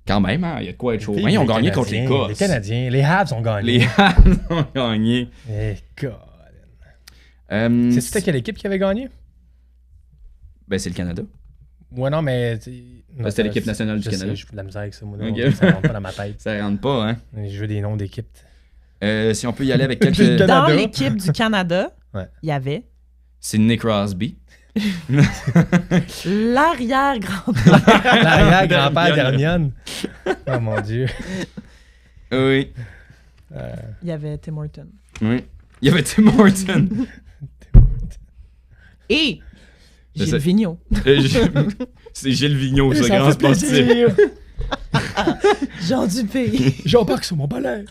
Quand même, hein, il y a de quoi être chaud. Ils ont gagné contre l'Écosse. Les Canadiens, les Habs ont gagné. Les Habs ont gagné. Eh, God. C'était quelle équipe qui avait gagné? Ben, c'est le Canada. Ouais, non, mais... C'était l'équipe nationale du Canada. Je fais de la misère avec ça, moi. Ok. Ça rentre pas dans ma tête. Ça rentre pas, hein? Je veux des noms d'équipes. Si on peut y aller avec Puis quelques... Dans Canada. l'équipe du Canada, Ouais. il y avait Sidney Crosby. l'arrière-grand-père. L'arrière-grand-père d'Hermione. Oh mon Dieu. Oui. Il y avait Tim Horton. Oui. Il y avait Tim Horton. Et C'est Gilles ça. Vigneault. C'est Gilles Vigneault, ce Ça grand fait sportif. plaisir. Jean Dupé. J'embarque sur mon balai.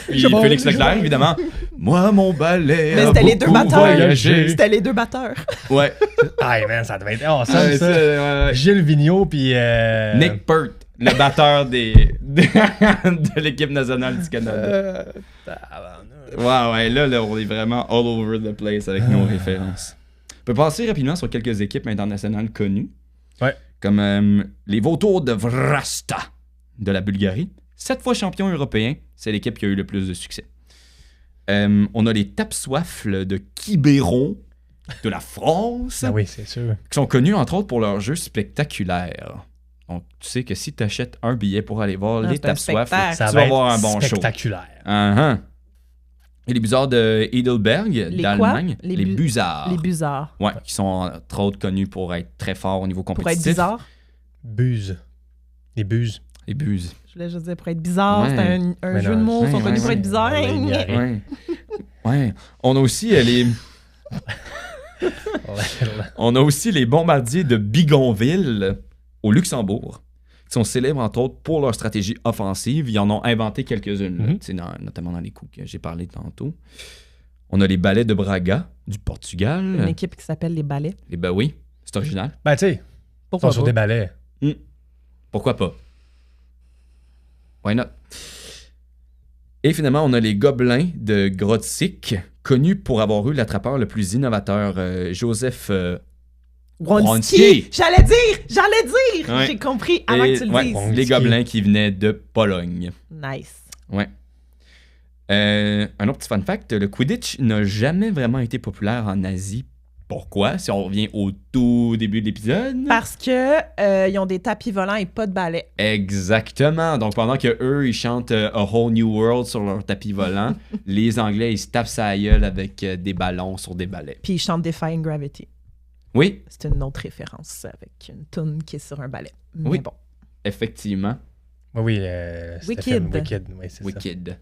Puis Félix Leclerc, évidemment. Moi, mon balai. Mais a c'était les deux beaucoup batteurs. voyagé. C'était les deux batteurs. Ouais. Aïe, man, ça devait être awesome, Ouais, ça. ouais. Gilles Vigneault, puis... Nick Peart, le batteur de l'équipe nationale du Canada. Ouais, là, on est vraiment all over the place avec nos références. On peut passer rapidement sur quelques équipes internationales connues. Ouais. Comme les Vautours de Vrasta de la Bulgarie. 7 fois champion européen, c'est l'équipe qui a eu le plus de succès. On a les Tapsoifles de Quiberon de la France, Ah oui, c'est sûr. qui sont connus entre autres pour leurs jeux spectaculaires. Donc, tu sais que si tu achètes un billet pour aller voir Ah, les c'est un Tapsoifles, spectacle. Ça tu va vas avoir un être bon show. spectaculaire. Uh-huh. Et les Busards de Heidelberg, Les d'Allemagne. quoi? Les Busards. Les Busards. Ouais, qui sont entre autres connus pour être très forts au niveau Pour être compétitif. bizarre. Buse. Les buses. Les Buses. Je voulais juste dire pour être bizarre. Ouais. C'était un Mais jeu non, de mots. Ils sont ouais, connus ouais, pour être ouais. bizarres. Ouais, ignoré. Ouais. Ouais. On a aussi les... On a aussi les bombardiers de Bigonville au Luxembourg, qui sont célèbres entre autres pour leur stratégie offensive. Ils en ont inventé quelques-unes, là, Mhm. tu sais, notamment dans les coups que j'ai parlé tantôt. On a les Ballets de Braga du Portugal. Une équipe qui s'appelle les Ballets. Oui, c'est original. Ben, tu sais, ils Pourquoi sont sur pas? des balais. Pourquoi pas? Why not? Et finalement, on a les Gobelins de Grodzic, connus pour avoir eu l'attrapeur le plus innovateur, Joseph Wronski. J'allais dire! Ouais. J'ai compris avant que tu le dises. Les gobelins qui venaient de Pologne. Nice. Ouais. Un autre petit fun fact, le Quidditch n'a jamais vraiment été populaire en Asie. Pourquoi? Si on revient au tout début de l'épisode. Parce que ils ont des tapis volants et pas de balai. Exactement. Donc pendant que eux ils chantent A Whole New World sur leur tapis volant, les Anglais ils se tapent sa gueule avec des ballons sur des balais. Puis ils chantent Defying Gravity. Oui, C'est une autre référence avec une toune qui est sur un balai. Mais Oui. bon. effectivement. Oui, c'était Wicked. film Wicked. Oui, c'est ça. Wicked.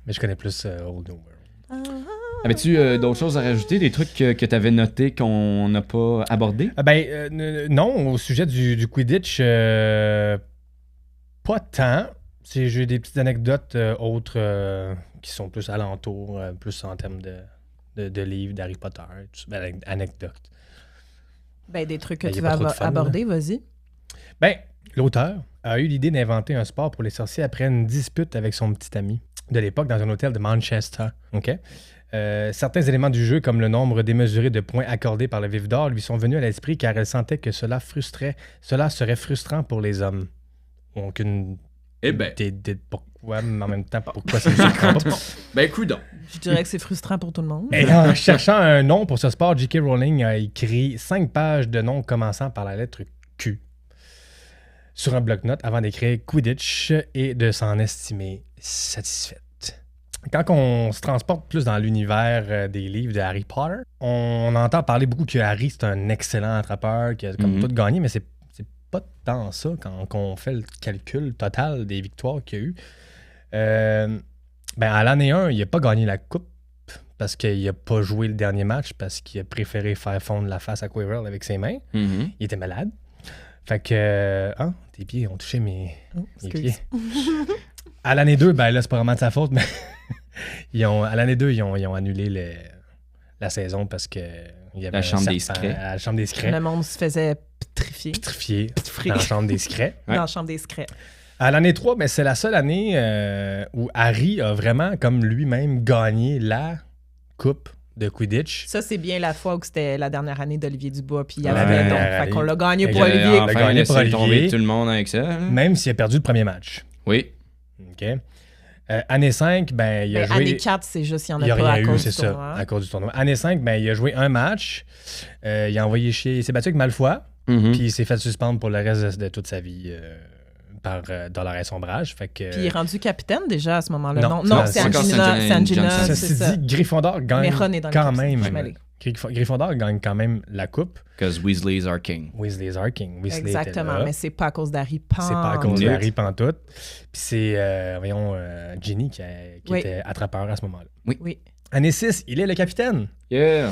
Mais je connais plus Old New World. Avais-tu d'autres choses à rajouter, des trucs que tu avais notés qu'on n'a pas abordés? Non, au sujet du Quidditch, pas tant. J'ai des petites anecdotes autres qui sont plus alentours, plus en termes de livres d'Harry Potter. Tout ça. Anecdotes. Des trucs que Ben, y tu a pas vas trop de fun, aborder, vas-y. L'auteur a eu l'idée d'inventer un sport pour les sorciers après une dispute avec son petit ami de l'époque dans un hôtel de Manchester. OK? Certains éléments du jeu, comme le nombre démesuré de points accordés par le vif d'or, lui sont venus à l'esprit car elle sentait que cela serait frustrant pour les hommes. Donc, une idée de pourquoi, mais en même temps, pourquoi ça ne surprend pas. Coudonc. Je dirais que c'est frustrant pour tout le monde. Et en cherchant un nom pour ce sport, J.K. Rowling a écrit 5 pages de noms commençant par la lettre Q sur un bloc-notes avant d'écrire Quidditch et de s'en estimer satisfaite. Quand on se transporte plus dans l'univers des livres de Harry Potter, on entend parler beaucoup que Harry, c'est un excellent attrapeur, qui a comme tout gagné, mais c'est pas tant ça quand on fait le calcul total des victoires qu'il y a eu. À l'année 1, il n'a pas gagné la coupe parce qu'il n'a pas joué le dernier match parce qu'il a préféré faire fondre la face à Quirrell avec ses mains. Il était malade. Fait que... tes pieds ont touché mes pieds. À l'année 2, là, c'est pas vraiment de sa faute, mais à l'année 2, ils ont annulé la saison parce que il y avait La chambre des secrets. La chambre des secrets. Le monde se faisait pétrifier. Dans la chambre des secrets. Dans la chambre des secrets. À l'année 3, c'est la seule année où Harry a vraiment, comme lui-même, gagné la coupe de Quidditch. Ça, c'est bien la fois où c'était la dernière année d'Olivier Dubois, puis il y Ouais, avait donc. allez. Fait qu'on l'a gagné pour Allez, Olivier. on l'a Enfin, gagné pour laisser Olivier. tomber tout le monde avec ça. là. Même s'il a perdu le premier match. Oui. OK. Année 5, il a joué... Année 4, c'est juste qu'il n'y en Il n'y a a pas à rien eu, cause c'est du ça, tournoi. à cause du tournoi. Année 5, il a joué un match. Il a envoyé chier... Il s'est battu avec Malfoy, puis il s'est fait suspendre pour le reste de toute sa vie par Dolores Sombrage. Fait que... Puis il est rendu capitaine déjà à ce moment-là. Non, Non, c'est c'est encore Angina. Johnson. C'est Ceci ça. dit, Gryffondor gagne Mais Ron est dans quand l'équipe, même. je suis mêlée. Gryffondor gagne quand même la coupe. Because Weasley's are king. Weasley's are king. Weasley Exactement, était là. mais c'est pas à cause d'Harry C'est pas à cause Newt. de Harry pantoute. Puis c'est, Ginny qui Oui. était attrapeur à ce moment-là. Oui. Année 6, il est le capitaine. Yeah.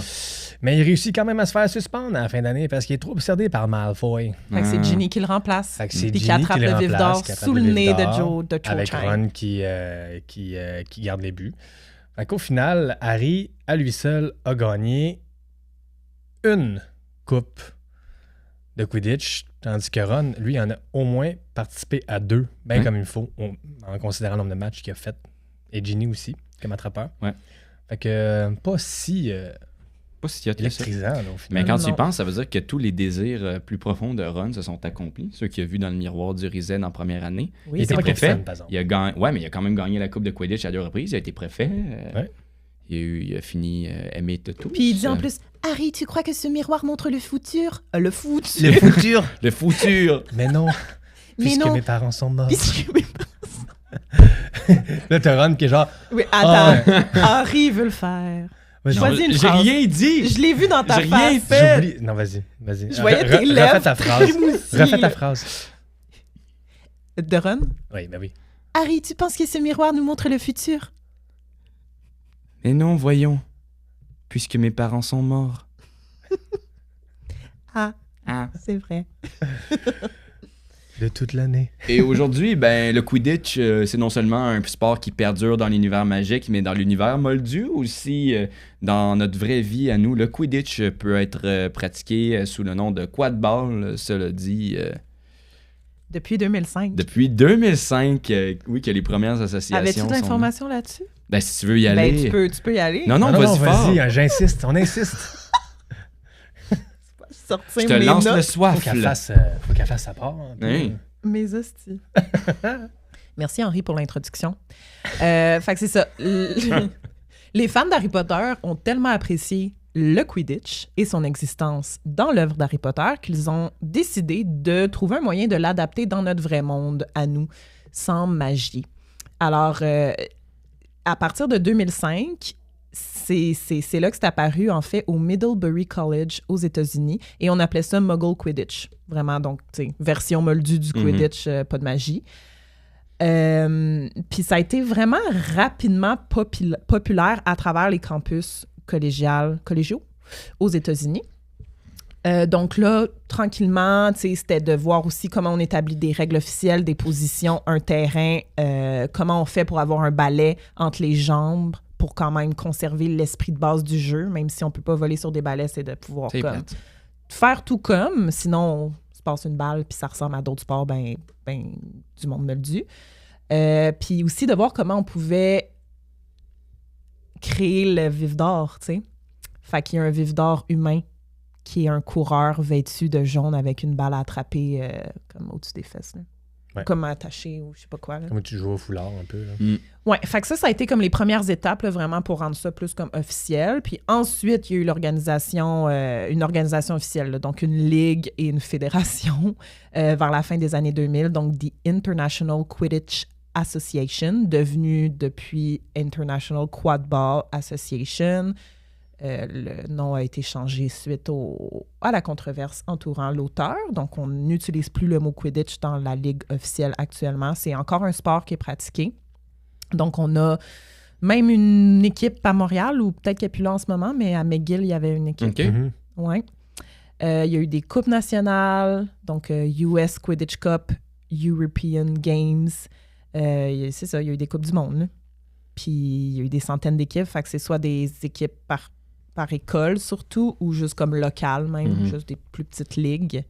Mais il réussit quand même à se faire suspendre à la fin d'année parce qu'il est trop obsédé par Malfoy. Fait que c'est Ginny qui le remplace. Fait que c'est Puis qui Ginny attrape qui le le vif remplace, d'or qui attrape sous le vif nez de d'or, Cho avec Chang. Ron qui garde les buts. Fait qu'au final, Harry, à lui seul, a gagné une coupe de Quidditch, tandis que Ron, lui, en a au moins participé à 2, bien comme il faut, en considérant le nombre de matchs qu'il a fait. Et Ginny aussi, comme attrapeur. Ouais. Fait que pas si Pas si hot que ça. électrisant, là, au final. Mais quand tu y Non. penses, ça veut dire que tous les désirs plus profonds de Ron se sont accomplis. Ceux qu'il a vus dans le miroir du Rizen en première année. Il Oui, était c'est pas vrai. préfet. capitaine, par exemple. Il a gagné... Ouais, mais il a quand même gagné la Coupe de Quidditch à 2 reprises. Il a été préfet. Ouais. Il a fini aimé de tous. Puis il dit en plus, Harry, tu crois que ce miroir montre le futur? Le futur. Le futur! Le futur! Mais non, Mais puisque non. mes parents sont morts. Puisque- Là, t'as Ron qui est genre... Oui, attends. Harry veut le faire. Vas-y. Choisis une J'ai phrase. rien dit! Je l'ai vu dans ta J'ai rien face. fait. J'oublie... Non, vas-y. Je voyais tes Refais lèvres ta phrase. trémousser, Refais ta là. phrase. De Ron? Oui, ben oui. Harry, tu penses que ce miroir nous montre le futur? Mais non, voyons. Puisque mes parents sont morts. Ah, Ah. c'est vrai. De toute l'année. Et aujourd'hui, le Quidditch, c'est non seulement un sport qui perdure dans l'univers magique, mais dans l'univers moldu aussi. Dans notre vraie vie à nous, le Quidditch peut être pratiqué sous le nom de quadball, cela dit, Depuis 2005. depuis 2005. Oui, que les premières associations Avais-tu de sont là. l'information là-dessus? Ben, si tu veux y aller... Ben, tu peux y aller. Non, non, vas-y fort. vas-y, j'insiste, on insiste. sortir Je te mes lance notes. le soif. Faut qu'elle là. fasse sa part. un peu. Oui. Mes hosties. Merci Henri pour l'introduction. Fait que c'est ça. Les fans d'Harry Potter ont tellement apprécié le Quidditch et son existence dans l'œuvre d'Harry Potter qu'ils ont décidé de trouver un moyen de l'adapter dans notre vrai monde à nous, sans magie. Alors, à partir de 2005, c'est là que c'est apparu, en fait, au Middlebury College aux États-Unis, et on appelait ça Muggle Quidditch. Vraiment, donc, tu sais, version moldue du Quidditch, pas de magie. Puis ça a été vraiment rapidement populaire à travers les campus collégiaux aux États-Unis. Donc là, tranquillement, c'était de voir aussi comment on établit des règles officielles, des positions, un terrain, comment on fait pour avoir un balai entre les jambes pour quand même conserver l'esprit de base du jeu, même si on peut pas voler sur des balais, c'est de pouvoir C'est comme, plate. faire tout comme, sinon on se passe une balle puis ça ressemble à d'autres sports, ben du monde moldu. Puis aussi de voir comment on pouvait créer le vif d'or, tu sais. Fait qu'il y a un vif d'or humain qui est un coureur vêtu de jaune avec une balle à attraper comme au-dessus des fesses, là. Ouais. Comme attaché ou je sais pas quoi, là. Comme tu joues au foulard un peu. Là. Ouais, fait que ça a été comme les premières étapes, là, vraiment, pour rendre ça plus comme officiel. Puis ensuite, il y a eu une organisation officielle, là, donc une ligue et une fédération vers la fin des années 2000, donc The International Quidditch Association, devenue depuis International Quadball Association. Le nom a été changé suite à la controverse entourant l'auteur. Donc, on n'utilise plus le mot Quidditch dans la ligue officielle actuellement. C'est encore un sport qui est pratiqué. Donc, on a même une équipe à Montréal, ou peut-être qu'elle n'est plus là en ce moment, mais à McGill, il y avait une équipe. OK. Mhm. Ouais. Il y a eu des coupes nationales, donc US Quidditch Cup, European Games. C'est ça, il y a eu des coupes du monde, là. Puis il y a eu des centaines d'équipes, fait que c'est soit des équipes par école surtout, ou juste comme locales même, juste des plus petites ligues.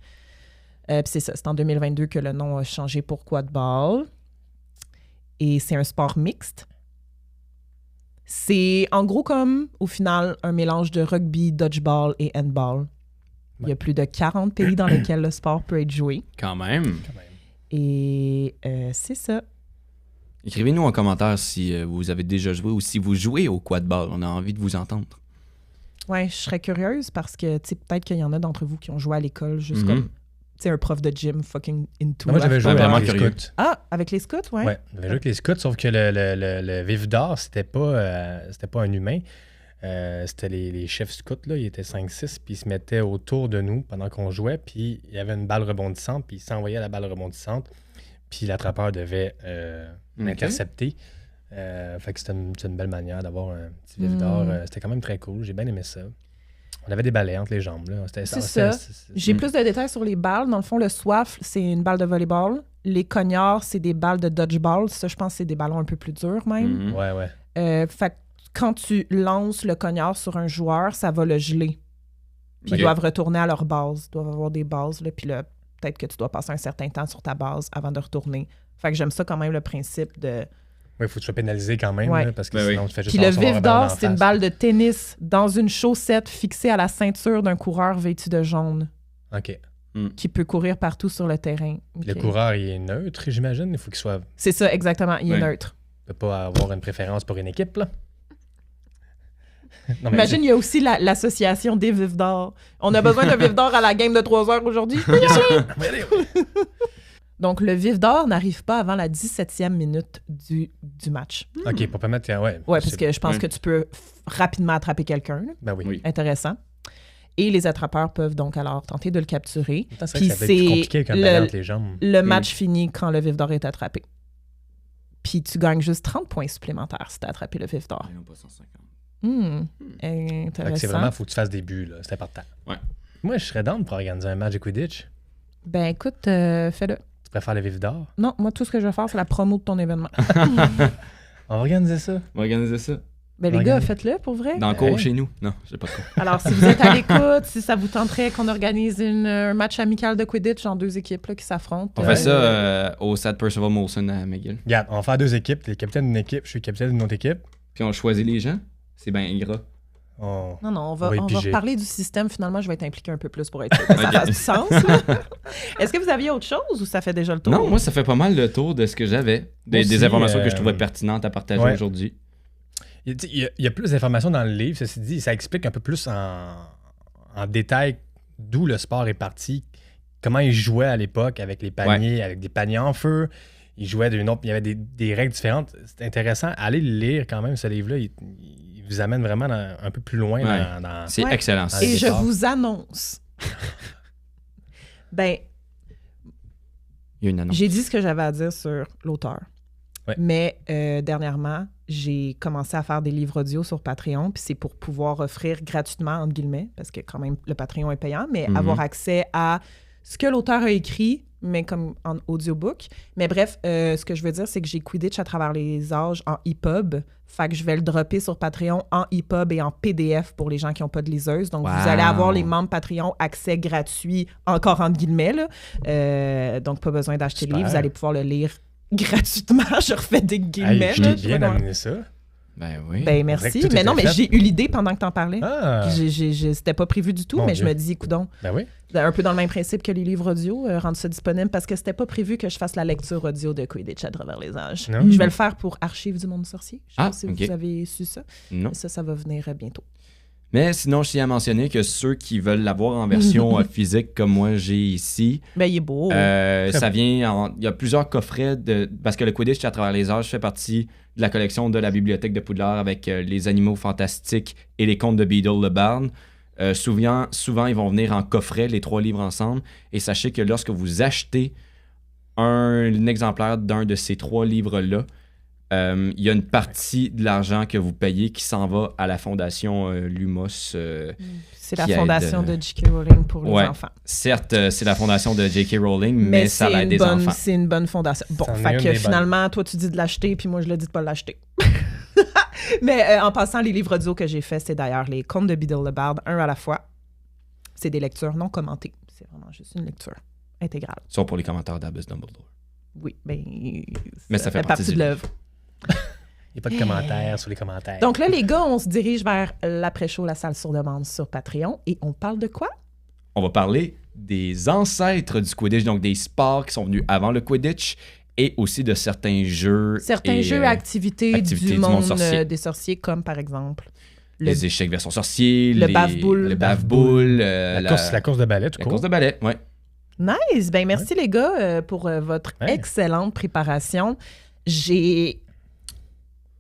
Puis c'est ça, c'est en 2022 que le nom a changé pour Quadball. Et c'est un sport mixte. C'est en gros comme, au final, un mélange de rugby, dodgeball et handball. Il y a plus de 40 pays dans lesquels le sport peut être joué. Quand même. Quand même. Et c'est ça. Écrivez-nous en commentaire si vous avez déjà joué ou si vous jouez au quadball. On a envie de vous entendre. Ouais, je serais curieuse parce que, tu sais, peut-être qu'il y en a d'entre vous qui ont joué à l'école, juste comme, tu sais, un prof de gym fucking into. Moi, j'avais joué vraiment avec les curieux. scouts. Ah, avec les scouts, ouais? Ouais, j'avais joué avec les scouts, sauf que le vif d'or, c'était pas un humain. C'était les chefs scouts, là, ils étaient 5-6, puis ils se mettaient autour de nous pendant qu'on jouait, puis il y avait une balle rebondissante, puis ils s'envoyaient la balle rebondissante, puis l'attrapeur devait l'intercepter. Fait que c'était une belle manière d'avoir un petit vif d'or. C'était quand même très cool, j'ai bien aimé ça. On avait des balais entre les jambes. Là. C'est ça. J'ai plus de détails sur les balles. Dans le fond, le soif, c'est une balle de volleyball. Les cognards, c'est des balles de dodgeball. Ça, je pense que c'est des ballons un peu plus durs même. Ouais. Fait que quand tu lances le cognard sur un joueur, ça va le geler. Puis Ok. ils doivent retourner à leur base. Ils doivent avoir des bases. Là, puis là, peut-être que tu dois passer un certain temps sur ta base avant de retourner. Fait que j'aime ça quand même, le principe de... Oui, il faut que tu sois pénalisé quand même, Ouais. là, parce que Ben sinon, tu fais juste Puis le recevoir vif la balle d'or, d'en c'est une face. balle de tennis dans une chaussette fixée à la ceinture d'un coureur vêtu de jaune OK. qui peut courir partout sur le terrain. Le Ok. coureur, il est neutre, j'imagine. Il faut qu'il soit... C'est ça, exactement. Il est Ouais. neutre. Il ne peut pas avoir une préférence pour une équipe, là. Non, mais Imagine, il y a aussi l'association des vifs d'or. On a besoin d'un vif d'or à la game de 3 heures aujourd'hui. Donc, le vif d'or n'arrive pas avant la 17e minute du match. OK, pour permettre... Ouais, Ouais, parce c'est- que je pense Ouais. que tu peux rapidement attraper quelqu'un. Là. Ben oui. Oui. Intéressant. Et les attrapeurs peuvent donc alors tenter de le capturer. C'est vrai Puis que ça va être plus compliqué qu'un le- balai entre les jambes. Le match finit quand le vif d'or est attrapé. Puis tu gagnes juste 30 points supplémentaires si tu as attrapé le vif d'or. Non, pas 150. Fait que Intéressant. c'est vraiment, il faut que tu fasses des buts, là. C'est important. Ouais. Moi, je serais down pour organiser un match de Quidditch. Ben écoute, fais-le. Tu préfères le vif d'or? Non, moi, tout ce que je vais faire, c'est la promo de ton événement. On va organiser ça. On va organiser ça. Ben les Ouais, gars, gagne. faites-le pour vrai. Dans le cours Ouais. chez nous. Non, je sais pas quoi. Alors, si vous êtes à l'écoute, si ça vous tenterait qu'on organise un match amical de Quidditch en 2 équipes là, qui s'affrontent. On fait ça au stade Percival Molson à McGill. Regarde, on va faire 2 équipes. T'es le capitaine d'une équipe, je suis le capitaine d'une autre équipe. Puis on choisit les gens. C'est bien ingrat. On... Non, on va va piger. reparler du système. Finalement, je vais être impliqué un peu plus pour être sûr que ça fasse du sens. Là. Est-ce que vous aviez autre chose ou ça fait déjà le tour? Non, moi, ça fait pas mal le tour de ce que j'avais. Des informations que je trouvais pertinentes à partager aujourd'hui. Il y a plus d'informations dans le livre, ceci dit. Ça explique un peu plus en détail d'où le sport est parti, comment ils jouaient à l'époque avec les paniers, avec des paniers en feu. Ils jouaient il y avait des règles différentes. C'est intéressant. Allez le lire quand même, ce livre-là. Il vous amène vraiment un peu plus loin dans C'est excellent. Et je vous annonce. Ben, il y a une annonce. J'ai dit ce que j'avais à dire sur l'auteur. Ouais. Mais dernièrement, j'ai commencé à faire des livres audio sur Patreon, puis c'est pour pouvoir offrir gratuitement, entre guillemets, parce que quand même, le Patreon est payant, mais avoir accès à ce que l'auteur a écrit, mais comme en audiobook. Mais bref, ce que je veux dire, c'est que j'ai Quidditch à travers les âges en EPUB. Fait que je vais le dropper sur Patreon en EPUB et en PDF pour les gens qui n'ont pas de liseuse. Donc, vous allez avoir, les membres Patreon, accès gratuit, encore entre guillemets. Là. Donc, pas besoin d'acheter le livre. Vous allez pouvoir le lire gratuitement. Je refais des guillemets. Je t'ai bien amené ça. Ben oui. Ben merci. Mais non, mais j'ai eu l'idée pendant que t'en parlais. Ah. C'était pas prévu du tout, Mon mais Dieu. je me dis, coudonc. Ben oui. Un peu dans le même principe que les livres audio, rendre ça disponible parce que c'était pas prévu que je fasse la lecture audio de Quidditch à travers les âges. Non. Je vais le faire pour Archives du monde sorcier. Je sais pas si vous avez su ça. Non. Ça va venir bientôt. Mais sinon, je tiens à mentionner que ceux qui veulent l'avoir en version physique comme moi j'ai ici, Ben, il est beau. ça vient il y a plusieurs coffrets parce que le Quidditch à travers les âges fait partie de la collection de la bibliothèque de Poudlard avec les animaux fantastiques et les contes de Beedle le Barn. Souvent, ils vont venir en coffret, les 3 livres ensemble. Et sachez que lorsque vous achetez un exemplaire d'un de ces 3 livres-là, il y a une partie de l'argent que vous payez qui s'en va à la fondation Lumos. C'est la qui fondation aide, de J.K. Rowling pour les enfants. Certes, c'est la fondation de J.K. Rowling, mais ça aide des enfants. C'est une bonne fondation. Bon, fait que finalement, toi, tu dis de l'acheter, puis moi, je le dis de pas l'acheter. Mais en passant, les livres audio que j'ai faits, c'est d'ailleurs les contes de Beedle le Bard, un à la fois. C'est des lectures non commentées. C'est vraiment juste une lecture intégrale. Sauf pour les commentaires d'Albus Dumbledore. Oui, mais ça fait partie de l'œuvre. Il n'y a pas de commentaires sur les commentaires. Donc là, les gars, on se dirige vers l'après-show, la salle sur demande sur Patreon. Et on parle de quoi? On va parler des ancêtres du Quidditch, donc des sports qui sont venus avant le Quidditch et aussi de certains jeux. Certains jeux et activités du monde des sorciers, comme par exemple... Les échecs version sorcier, le bave-boule. Le bave-boule. La course de ballet, tout La course de ballet, oui. Nice! Ben merci les gars pour votre excellente préparation. J'ai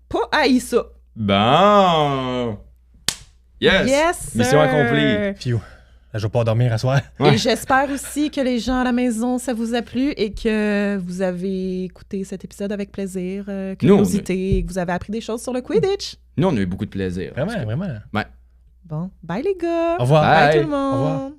pas haï ça. Bon! Yes! Mission accomplie. Phew. Je vais pas dormir à soir. Et j'espère aussi que les gens à la maison, ça vous a plu et que vous avez écouté cet épisode avec plaisir, curiosité, et que vous avez appris des choses sur le Quidditch. Nous, on a eu beaucoup de plaisir. Vraiment, vraiment. Ouais. Bon, bye les gars! Au revoir. Bye tout le Au revoir. monde!